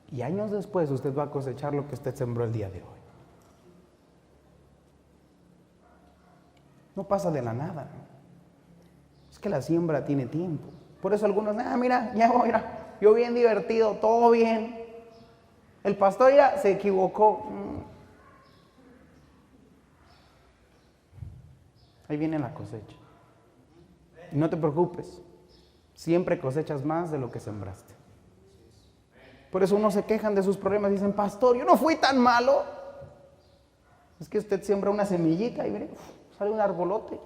Y años después usted va a cosechar lo que usted sembró el día de hoy. No pasa de la nada. Es que la siembra tiene tiempo. Por eso algunos, mira, ya voy, mira, yo bien divertido, todo bien. El pastor ya se equivocó. Ahí viene la cosecha. Y no te preocupes, siempre cosechas más de lo que sembraste. Por eso unos se quejan de sus problemas y dicen, pastor, yo no fui tan malo. Es que usted siembra una semillita y mire, sale un arbolote.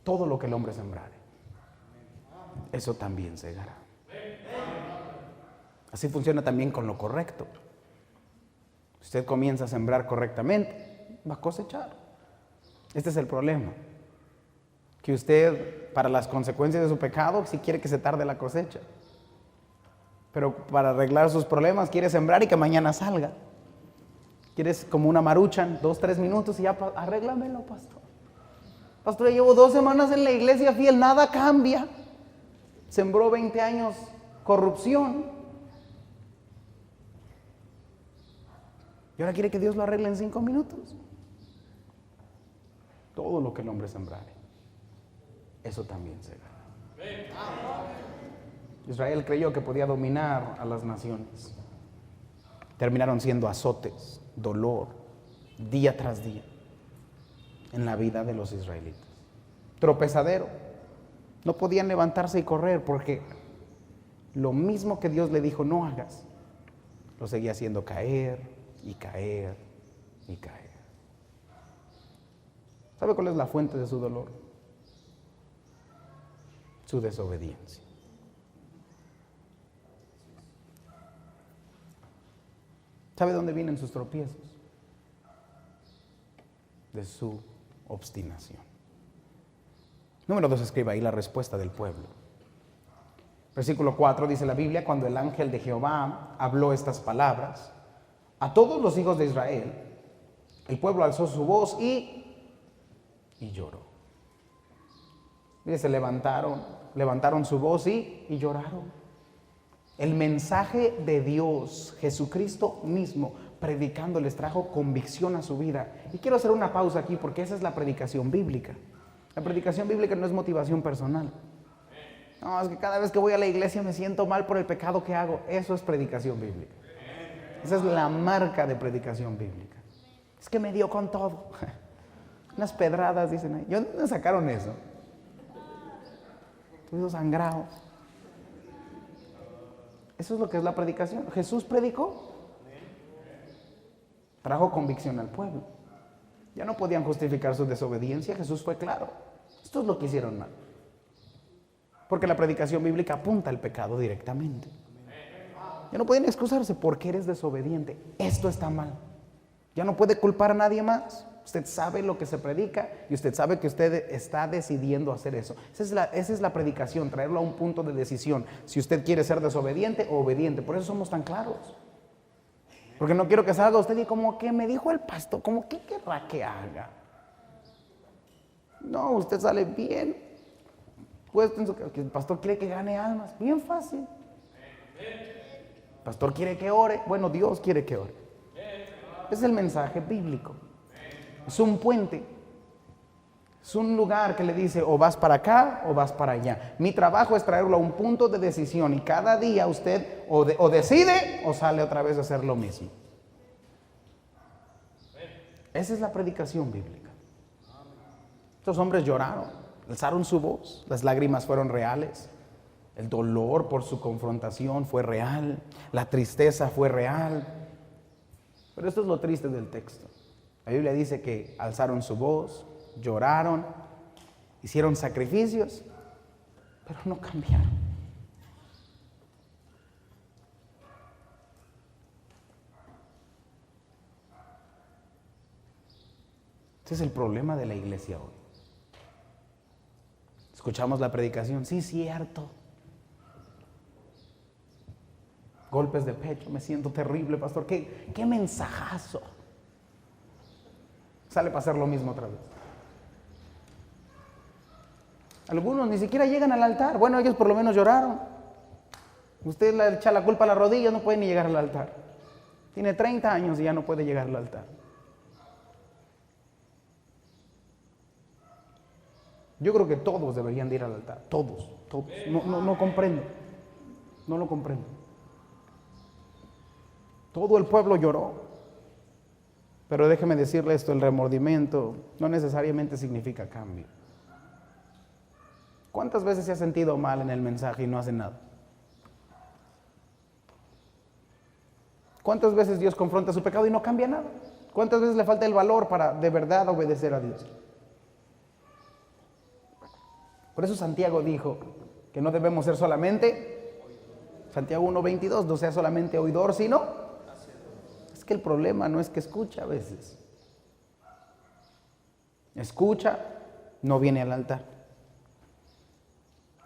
Todo lo que el hombre sembrare, eso también segará. Así funciona también con lo correcto. Usted comienza a sembrar correctamente, va a cosechar. Este es el problema. Que usted, para las consecuencias de su pecado, sí quiere que se tarde la cosecha. Pero para arreglar sus problemas, quiere sembrar y que mañana salga. Quieres como una maruchan, 2-3 minutos y ya, arréglamelo, pastor. Pastor, ya llevo 2 semanas en la iglesia fiel, nada cambia. Sembró 20 años corrupción. Y ahora quiere que Dios lo arregle en 5 minutos. Todo lo que el hombre sembrare, eso también se gana. Israel creyó que podía dominar a las naciones. Terminaron siendo azotes, dolor, día tras día, en la vida de los israelitas. Tropezadero. No podían levantarse y correr porque lo mismo que Dios le dijo no hagas, lo seguía haciendo caer y caer y caer. ¿Sabe cuál es la fuente de su dolor? Su desobediencia. ¿Sabe dónde vienen sus tropiezos? De su obstinación. Número 2, escriba ahí la respuesta del pueblo. Versículo 4 dice la Biblia, cuando el ángel de Jehová habló estas palabras a todos los hijos de Israel, El pueblo alzó su voz y lloró. Mire, se levantaron su voz y lloraron. El mensaje de Dios, Jesucristo mismo, predicando, les trajo convicción a su vida. Y quiero hacer una pausa aquí porque esa es la predicación bíblica. La predicación bíblica no es motivación personal. No, es que cada vez que voy a la iglesia me siento mal por el pecado que hago. Eso es predicación bíblica. Esa es la marca de predicación bíblica. Es que me dio con todo. Unas pedradas, dicen ahí. ¿De dónde sacaron eso? Todos sangrados. Eso es lo que es la predicación. Jesús predicó. Trajo convicción al pueblo. Ya no podían justificar su desobediencia. Jesús fue claro. Esto es lo que hicieron mal. Porque la predicación bíblica apunta al pecado directamente. Ya no pueden excusarse porque eres desobediente. Esto está mal. Ya no puede culpar a nadie más. Usted sabe lo que se predica y usted sabe que usted está decidiendo hacer eso. Esa es la predicación, traerlo a un punto de decisión. Si usted quiere ser desobediente o obediente. Por eso somos tan claros. Porque no quiero que salga usted y como que me dijo el pastor, como que querrá que haga. No, usted sale bien. Pues que el pastor quiere que gane almas. Bien fácil. El pastor quiere que ore. Bueno, Dios quiere que ore. Es el mensaje bíblico. Es un puente. Es un lugar que le dice o vas para acá o vas para allá. Mi trabajo es traerlo a un punto de decisión y cada día usted o decide o sale otra vez a hacer lo mismo. Esa es la predicación bíblica. Estos hombres lloraron, alzaron su voz, las lágrimas fueron reales, el dolor por su confrontación fue real, la tristeza fue real. Pero esto es lo triste del texto. La Biblia dice que alzaron su voz, lloraron, hicieron sacrificios, pero no cambiaron. Ese es el problema de la iglesia hoy. Escuchamos la predicación, sí, cierto. Golpes de pecho, me siento terrible, pastor. ¿Qué mensajazo? Sale para hacer lo mismo otra vez. Algunos ni siquiera llegan al altar. Bueno, ellos por lo menos lloraron. Usted le echa la culpa a las rodillas, no puede ni llegar al altar. Tiene 30 años y ya no puede llegar al altar. Yo creo que todos deberían de ir al altar. Todos. No comprendo. No lo comprendo. Todo el pueblo lloró. Pero déjeme decirle esto, el remordimiento no necesariamente significa cambio. ¿Cuántas veces se ha sentido mal en el mensaje y no hace nada? ¿Cuántas veces Dios confronta su pecado y no cambia nada? ¿Cuántas veces le falta el valor para de verdad obedecer a Dios? Por eso Santiago dijo que no debemos ser solamente, Santiago 1:22, no sea solamente oidor, sino... Es que el problema no es que escucha a veces. Escucha, no viene al altar.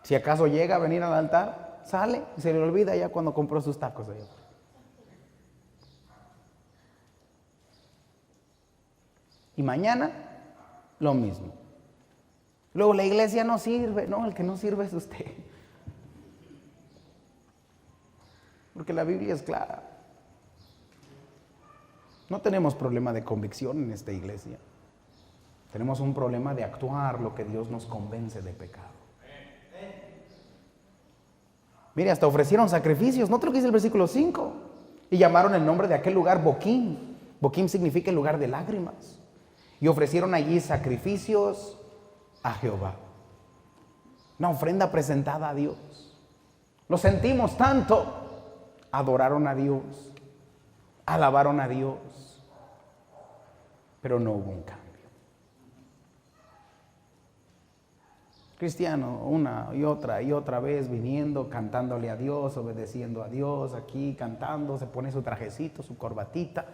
Si acaso llega a venir al altar, sale y se le olvida ya cuando compró sus tacos allá. Y mañana, lo mismo. Luego la iglesia no sirve. No, el que no sirve es usted. Porque la Biblia es clara. No tenemos problema de convicción en esta iglesia. Tenemos un problema de actuar lo que Dios nos convence de pecado. Mire, hasta ofrecieron sacrificios. ¿No te lo que dice el versículo 5? Y llamaron el nombre de aquel lugar Boquim. Boquim significa el lugar de lágrimas. Y ofrecieron allí sacrificios a Jehová. Una ofrenda presentada a Dios. Lo sentimos tanto. Adoraron a Dios. Alabaron a Dios. Pero no hubo un cambio. Cristiano, una y otra vez viniendo, cantándole a Dios, obedeciendo a Dios, aquí cantando, se pone su trajecito, su corbatita.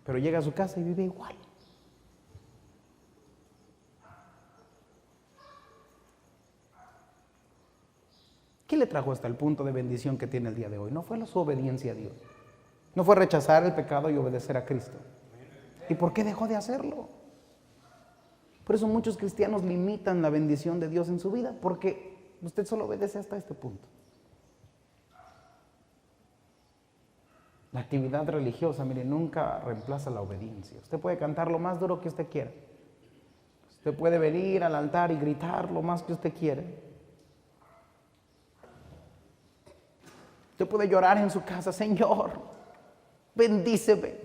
Pero llega a su casa y vive igual. ¿Qué le trajo hasta el punto de bendición que tiene el día de hoy? No fue su obediencia a Dios. No fue rechazar el pecado y obedecer a Cristo. ¿Y por qué dejó de hacerlo? Por eso muchos cristianos limitan la bendición de Dios en su vida, porque usted solo obedece hasta este punto. La actividad religiosa, mire, nunca reemplaza la obediencia. Usted puede cantar lo más duro que usted quiera. Usted puede venir al altar y gritar lo más que usted quiera. Usted puede llorar en su casa: Señor, bendíceme,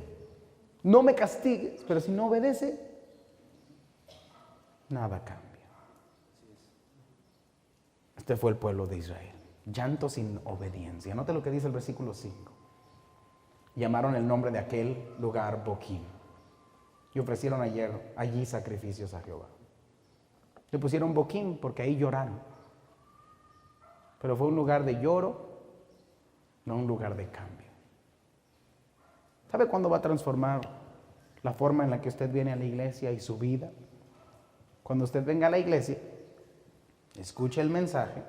no me castigues. Pero si no obedece, nada cambia. Este fue el pueblo de Israel. Llanto sin obediencia. Note lo que dice el versículo 5. Llamaron el nombre de aquel lugar Boquim y ofrecieron allí sacrificios a Jehová. Le pusieron Boquim porque ahí lloraron. Pero fue un lugar de lloro, no un lugar de cambio. ¿Sabe cuándo va a transformar la forma en la que usted viene a la iglesia y su vida? Cuando usted venga a la iglesia, escuche el mensaje,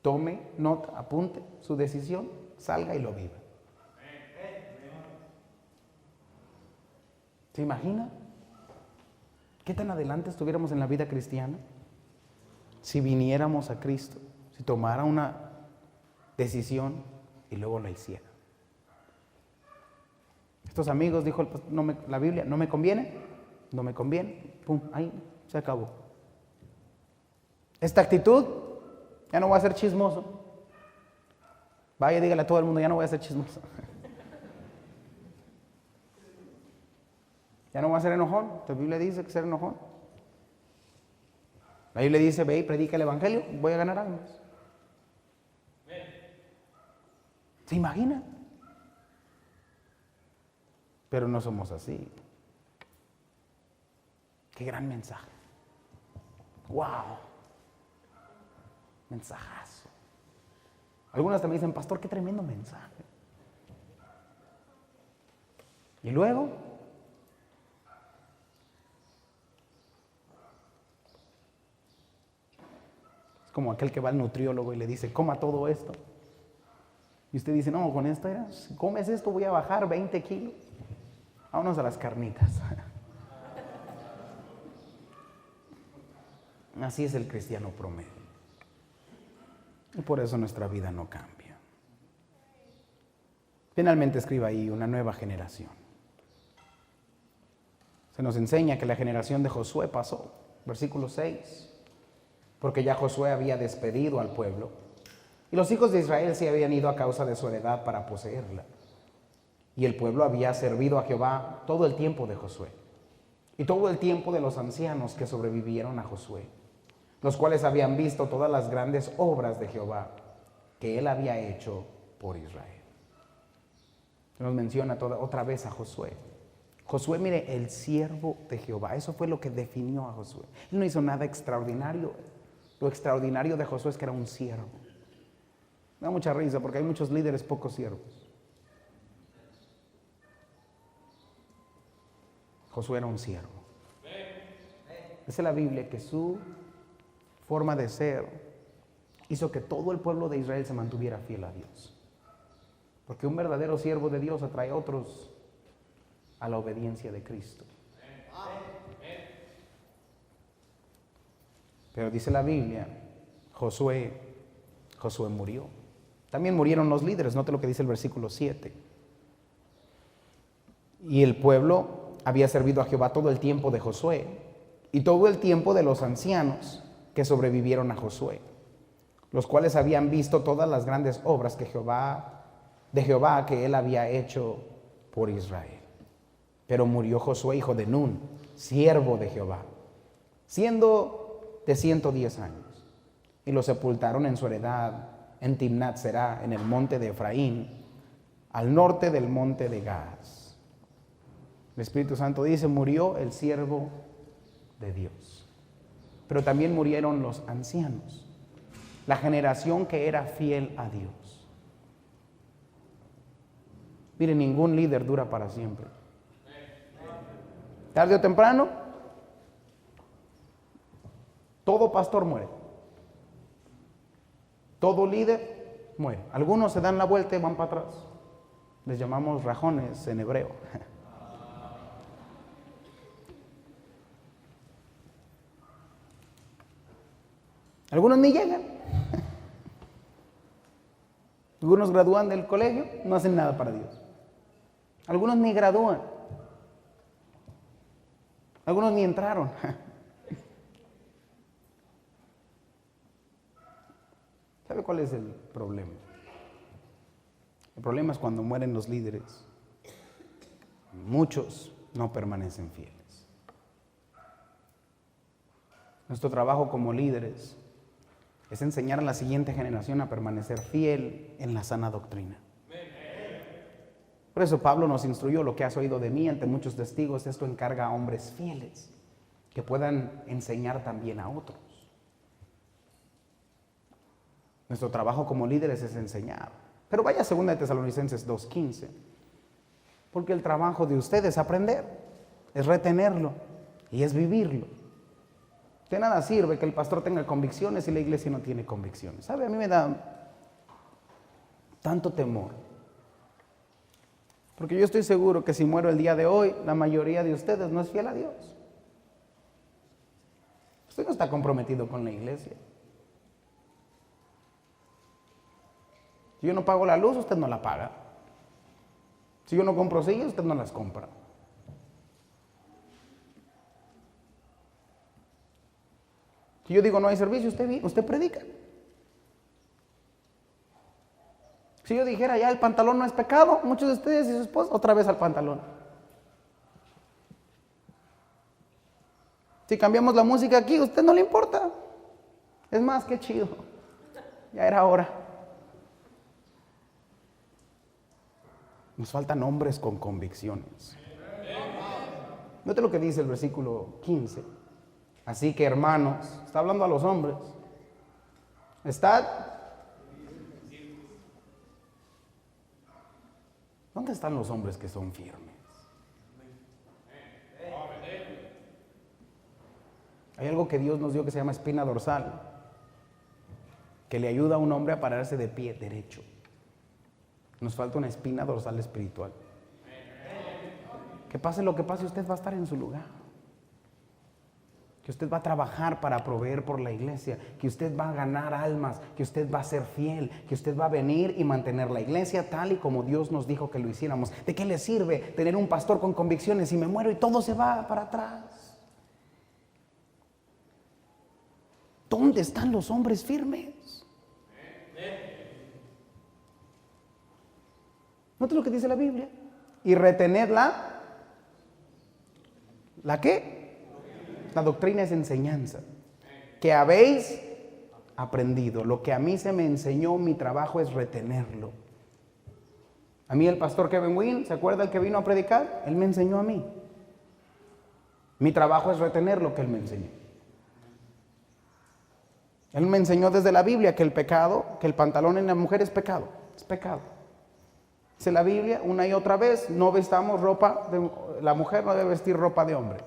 tome nota, apunte su decisión, salga y lo viva. ¿Se imagina qué tan adelante estuviéramos en la vida cristiana si viniéramos a Cristo, si tomara una decisión y luego la hiciera? Estos amigos, dijo la Biblia, no me conviene, pum, ahí se acabó. Esta actitud, ya no voy a ser chismoso. Vaya, dígale a todo el mundo: ya no voy a ser chismoso. Ya no voy a ser enojón. La Biblia dice que ser enojón. La Biblia dice: ve y predica el evangelio, voy a ganar almas. ¿Se imagina? Pero no somos así. Qué gran mensaje. ¡Wow! Mensajazo. Algunas también dicen: pastor, qué tremendo mensaje. Y luego, es como aquel que va al nutriólogo y le dice: coma todo esto. Y usted dice: no, con esto era, si comes esto voy a bajar 20 kilos. Vámonos a las carnitas. Así es el cristiano promedio. Y por eso nuestra vida no cambia. Finalmente escriba ahí: una nueva generación. Se nos enseña que la generación de Josué pasó. Versículo 6. Porque ya Josué había despedido al pueblo y los hijos de Israel se habían ido a causa de su heredad para poseerla. Y el pueblo había servido a Jehová todo el tiempo de Josué y todo el tiempo de los ancianos que sobrevivieron a Josué, los cuales habían visto todas las grandes obras de Jehová que él había hecho por Israel. Nos menciona otra vez a Josué. Josué, mire, el siervo de Jehová. Eso fue lo que definió a Josué. Él no hizo nada extraordinario. Lo extraordinario de Josué es que era un siervo. Me da mucha risa porque hay muchos líderes poco siervos. Josué era un siervo. Dice la Biblia que su forma de ser hizo que todo el pueblo de Israel se mantuviera fiel a Dios. Porque un verdadero siervo de Dios atrae a otros a la obediencia de Cristo. Pero dice la Biblia, Josué murió. También murieron los líderes. Note lo que dice el versículo 7. Y el pueblo había servido a Jehová todo el tiempo de Josué y todo el tiempo de los ancianos que sobrevivieron a Josué, los cuales habían visto todas las grandes obras de Jehová que él había hecho por Israel. Pero murió Josué, hijo de Nun, siervo de Jehová, siendo de 110 años, y lo sepultaron en su heredad en Timnat Será, en el monte de Efraín, al norte del monte de Gaas. El Espíritu Santo dice: murió el siervo de Dios. Pero también murieron los ancianos, la generación que era fiel a Dios. Mire, ningún líder dura para siempre. Tarde o temprano, todo pastor muere. Todo líder muere. Algunos se dan la vuelta y van para atrás. Les llamamos rajones en hebreo. Algunos ni llegan. Algunos gradúan del colegio, no hacen nada para Dios. Algunos ni gradúan. Algunos ni entraron. ¿Sabe cuál es el problema? El problema es cuando mueren los líderes. Muchos no permanecen fieles. Nuestro trabajo como líderes es enseñar a la siguiente generación a permanecer fiel en la sana doctrina. Por eso Pablo nos instruyó: lo que has oído de mí ante muchos testigos, esto encarga a hombres fieles que puedan enseñar también a otros. Nuestro trabajo como líderes es enseñar. Pero vaya a 2 Tesalonicenses 2:15, porque el trabajo de ustedes es aprender, es retenerlo y es vivirlo. De nada sirve que el pastor tenga convicciones y la iglesia no tiene convicciones. ¿Sabe? A mí me da tanto temor, porque yo estoy seguro que si muero el día de hoy, la mayoría de ustedes no es fiel a Dios. Usted no está comprometido con la iglesia. Si yo no pago la luz, usted no la paga. Si yo no compro sillas, usted no las compra. Si yo digo no hay servicio, usted predica. Si yo dijera ya el pantalón no es pecado, muchos de ustedes y su esposa otra vez al pantalón. Si cambiamos la música aquí, a usted no le importa. Es más, qué chido. Ya era hora. Nos faltan hombres con convicciones. Note lo que dice el versículo 15. Así que, hermanos, está hablando a los hombres, estad. ¿Dónde están los hombres que son firmes? Hay algo que Dios nos dio que se llama espina dorsal, que le ayuda a un hombre a pararse de pie derecho. Nos falta una espina dorsal espiritual. Que pase lo que pase, usted va a estar en su lugar. Que usted va a trabajar para proveer por la iglesia, que usted va a ganar almas, que usted va a ser fiel, que usted va a venir y mantener la iglesia tal y como Dios nos dijo que lo hiciéramos. ¿De qué le sirve tener un pastor con convicciones si me muero y todo se va para atrás? ¿Dónde están los hombres firmes? Note lo que dice la Biblia. Y retenerla. ¿La qué? La doctrina es enseñanza que habéis aprendido. Lo que a mí se me enseñó, mi trabajo es retenerlo. A mí el pastor Kevin Wynn, ¿se acuerda el que vino a predicar? Él me enseñó a mí. Mi trabajo es retener lo que él me enseñó. Él me enseñó desde la Biblia que el pecado, que el pantalón en la mujer es pecado. Es pecado. Dice la Biblia una y otra vez: no vestamos ropa la mujer no debe vestir ropa de hombre.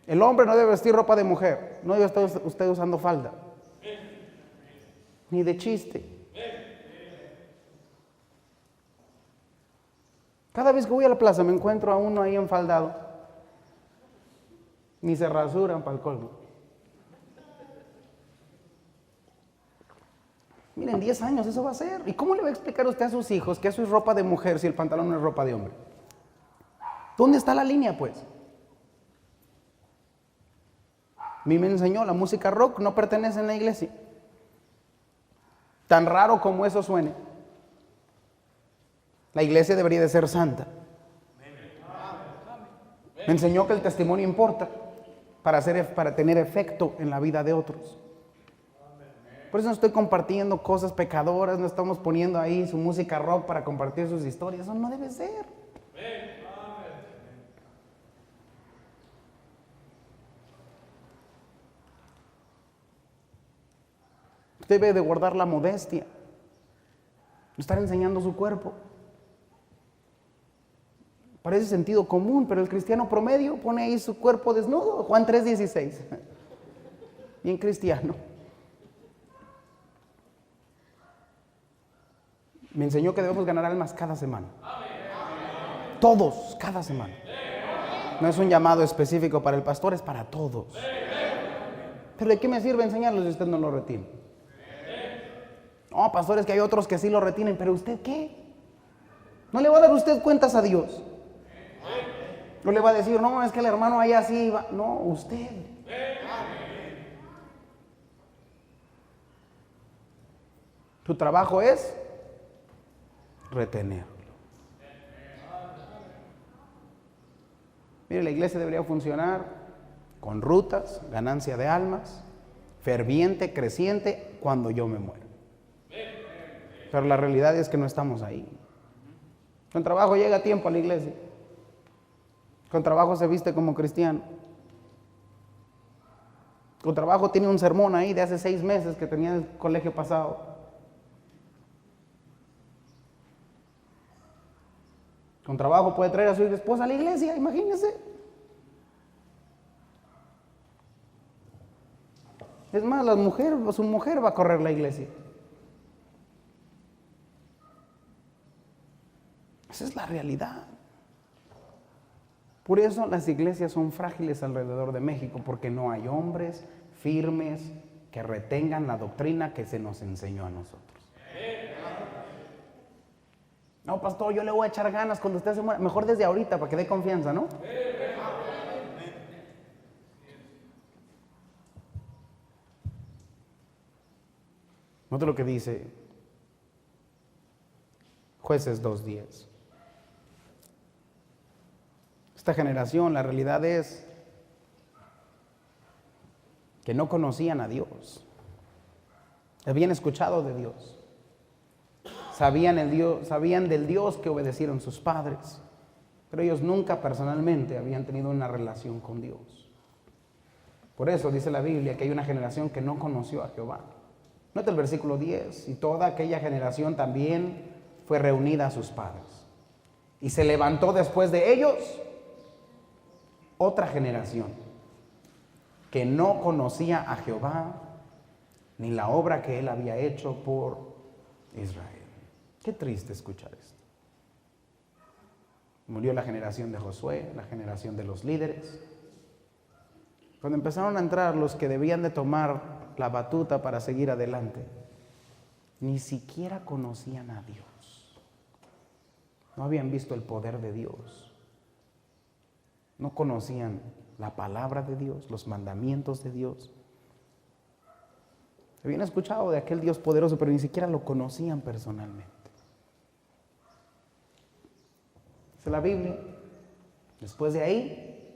El hombre no debe vestir ropa de mujer. No debe estar usted usando falda. Ni de chiste. Cada vez que voy a la plaza me encuentro a uno ahí enfaldado. Ni se rasuran para el colmo. Miren, 10 años eso va a ser. ¿Y cómo le va a explicar usted a sus hijos que eso es ropa de mujer si el pantalón no es ropa de hombre? ¿Dónde está la línea, pues? A mí me enseñó, la música rock no pertenece en la iglesia. Tan raro como eso suene. La iglesia debería de ser santa. Me enseñó que el testimonio importa para tener efecto en la vida de otros. Por eso no estoy compartiendo cosas pecadoras, no estamos poniendo ahí su música rock para compartir sus historias. Eso no debe ser. Usted debe de guardar la modestia. Estar enseñando su cuerpo. Parece sentido común, pero el cristiano promedio pone ahí su cuerpo desnudo. Juan 3:16. Bien cristiano. Me enseñó que debemos ganar almas cada semana. Todos, cada semana. No es un llamado específico para el pastor, es para todos. Pero ¿de qué me sirve enseñarlos si usted no lo retiene? No, pastores, que hay otros que sí lo retienen, pero ¿usted qué? ¿No le va a dar usted cuentas a Dios? No le va a decir, no, es que el hermano allá sí va. No, usted. Tu trabajo es retenerlo. Mire, la iglesia debería funcionar con rutas, ganancia de almas, ferviente, creciente, cuando yo me muero. Pero la realidad es que no estamos ahí. Con trabajo llega a tiempo a la iglesia. Con trabajo se viste como cristiano. Con trabajo tiene un sermón ahí de hace 6 meses que tenía en el colegio pasado. Con trabajo puede traer a su esposa a la iglesia, imagínense. Es más, su mujer va a correr la iglesia. Esa es la realidad. Por eso las iglesias son frágiles alrededor de México, porque no hay hombres firmes que retengan la doctrina que se nos enseñó a nosotros. No, pastor, yo le voy a echar ganas cuando usted se muera. Mejor desde ahorita para que dé confianza, ¿no? Note lo que dice Jueces 2:10. Esta generación, la realidad es que no conocían a Dios. Habían escuchado de Dios. Sabían del Dios que obedecieron sus padres, pero ellos nunca personalmente habían tenido una relación con Dios. Por eso dice la Biblia que hay una generación que no conoció a Jehová. Nota el versículo 10, y toda aquella generación también fue reunida a sus padres. Y se levantó después de ellos otra generación que no conocía a Jehová ni la obra que él había hecho por Israel. Qué triste escuchar esto. Murió la generación de Josué, la generación de los líderes. Cuando empezaron a entrar los que debían de tomar la batuta para seguir adelante, ni siquiera conocían a Dios. No habían visto el poder de Dios. No conocían la palabra de Dios, los mandamientos de Dios. Habían escuchado de aquel Dios poderoso, pero ni siquiera lo conocían personalmente. Dice la Biblia, después de ahí,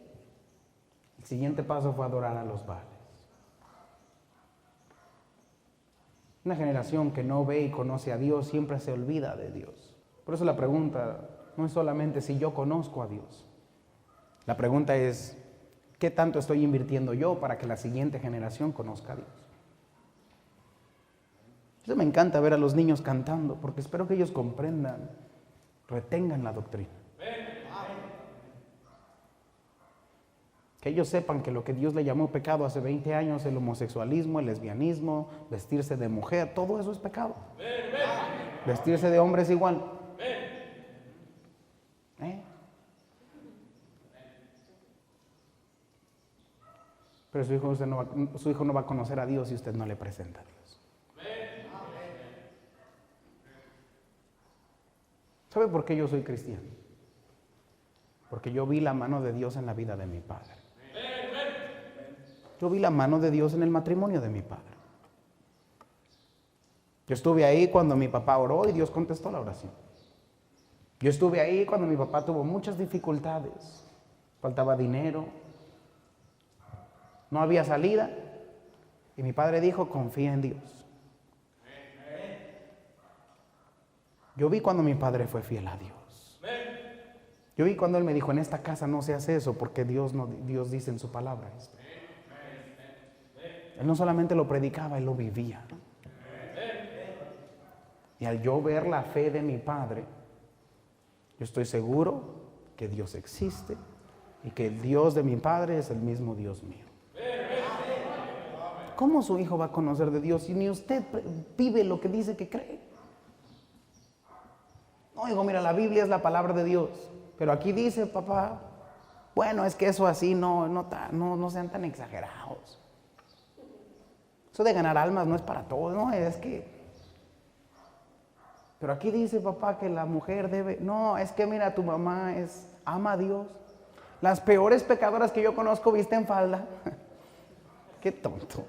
el siguiente paso fue adorar a los Baales. Una generación que no ve y conoce a Dios siempre se olvida de Dios. Por eso la pregunta no es solamente si yo conozco a Dios. La pregunta es, ¿qué tanto estoy invirtiendo yo para que la siguiente generación conozca a Dios? Eso me encanta ver a los niños cantando, porque espero que ellos comprendan, retengan la doctrina. Que ellos sepan que lo que Dios le llamó pecado hace 20 años, el homosexualismo, el lesbianismo, vestirse de mujer, todo eso es pecado. Vestirse de hombre es igual. Pero su hijo no va a conocer a Dios si usted no le presenta a Dios. ¿Sabe por qué yo soy cristiano? Porque yo vi la mano de Dios en la vida de mi padre. Yo vi la mano de Dios en el matrimonio de mi padre. Yo estuve ahí cuando mi papá oró y Dios contestó la oración. Yo estuve ahí cuando mi papá tuvo muchas dificultades. Faltaba dinero. No había salida. Y mi padre dijo, confía en Dios. Yo vi cuando mi padre fue fiel a Dios. Yo vi cuando él me dijo, en esta casa no se hace eso porque Dios dice en su palabra esto. Él no solamente lo predicaba, él lo vivía. Y al yo ver la fe de mi padre, yo estoy seguro que Dios existe y que el Dios de mi padre es el mismo Dios mío. ¿Cómo su hijo va a conocer de Dios si ni usted vive lo que dice que cree? No, digo, mira, la Biblia es la palabra de Dios. Pero aquí dice, papá, bueno, es que eso así no sean tan exagerados. Eso de ganar almas no es para todos, no, es que... Pero aquí dice, papá, que la mujer debe... No, es que mira, tu mamá ama a Dios. Las peores pecadoras que yo conozco visten falda. Qué tonto.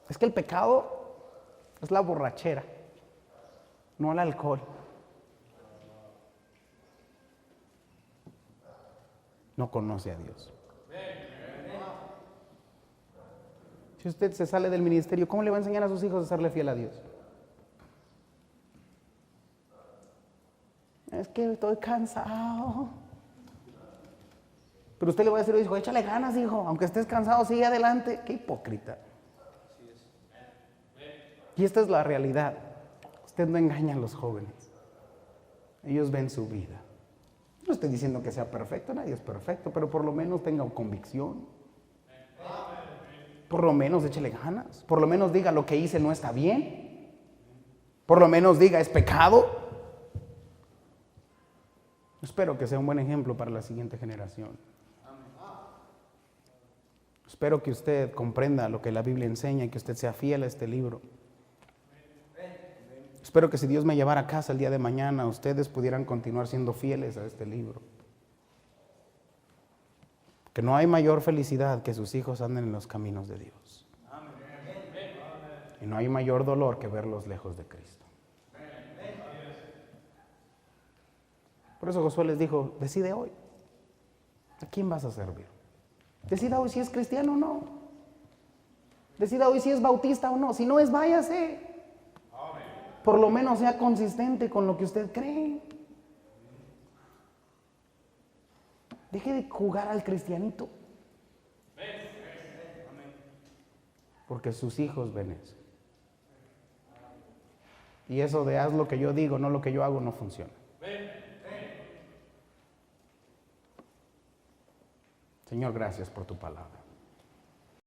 Es que el pecado es la borrachera, no el alcohol. No conoce a Dios. Si usted se sale del ministerio, ¿cómo le va a enseñar a sus hijos a serle fiel a Dios? Es que estoy cansado. Pero usted le va a decir, hijo, échale ganas, hijo, aunque estés cansado, sigue adelante. Qué hipócrita. Y esta es la realidad. Usted no engaña a los jóvenes. Ellos ven su vida. No estoy diciendo que sea perfecto, nadie es perfecto, pero por lo menos tenga convicción. Por lo menos échele ganas. Por lo menos diga, lo que hice no está bien. Por lo menos diga, es pecado. Espero que sea un buen ejemplo para la siguiente generación. Espero que usted comprenda lo que la Biblia enseña y que usted sea fiel a este libro. Espero que si Dios me llevara a casa el día de mañana, ustedes pudieran continuar siendo fieles a este libro. Que no hay mayor felicidad que sus hijos anden en los caminos de Dios. Y no hay mayor dolor que verlos lejos de Cristo. Por eso Josué les dijo, decide hoy. ¿A quién vas a servir? Decida hoy si es cristiano o no. Decida hoy si es bautista o no. Si no es, váyase. Por lo menos sea consistente con lo que usted cree. Deje de jugar al cristianito. Porque sus hijos ven eso. Y eso de haz lo que yo digo, no lo que yo hago, no funciona. Señor, gracias por tu palabra.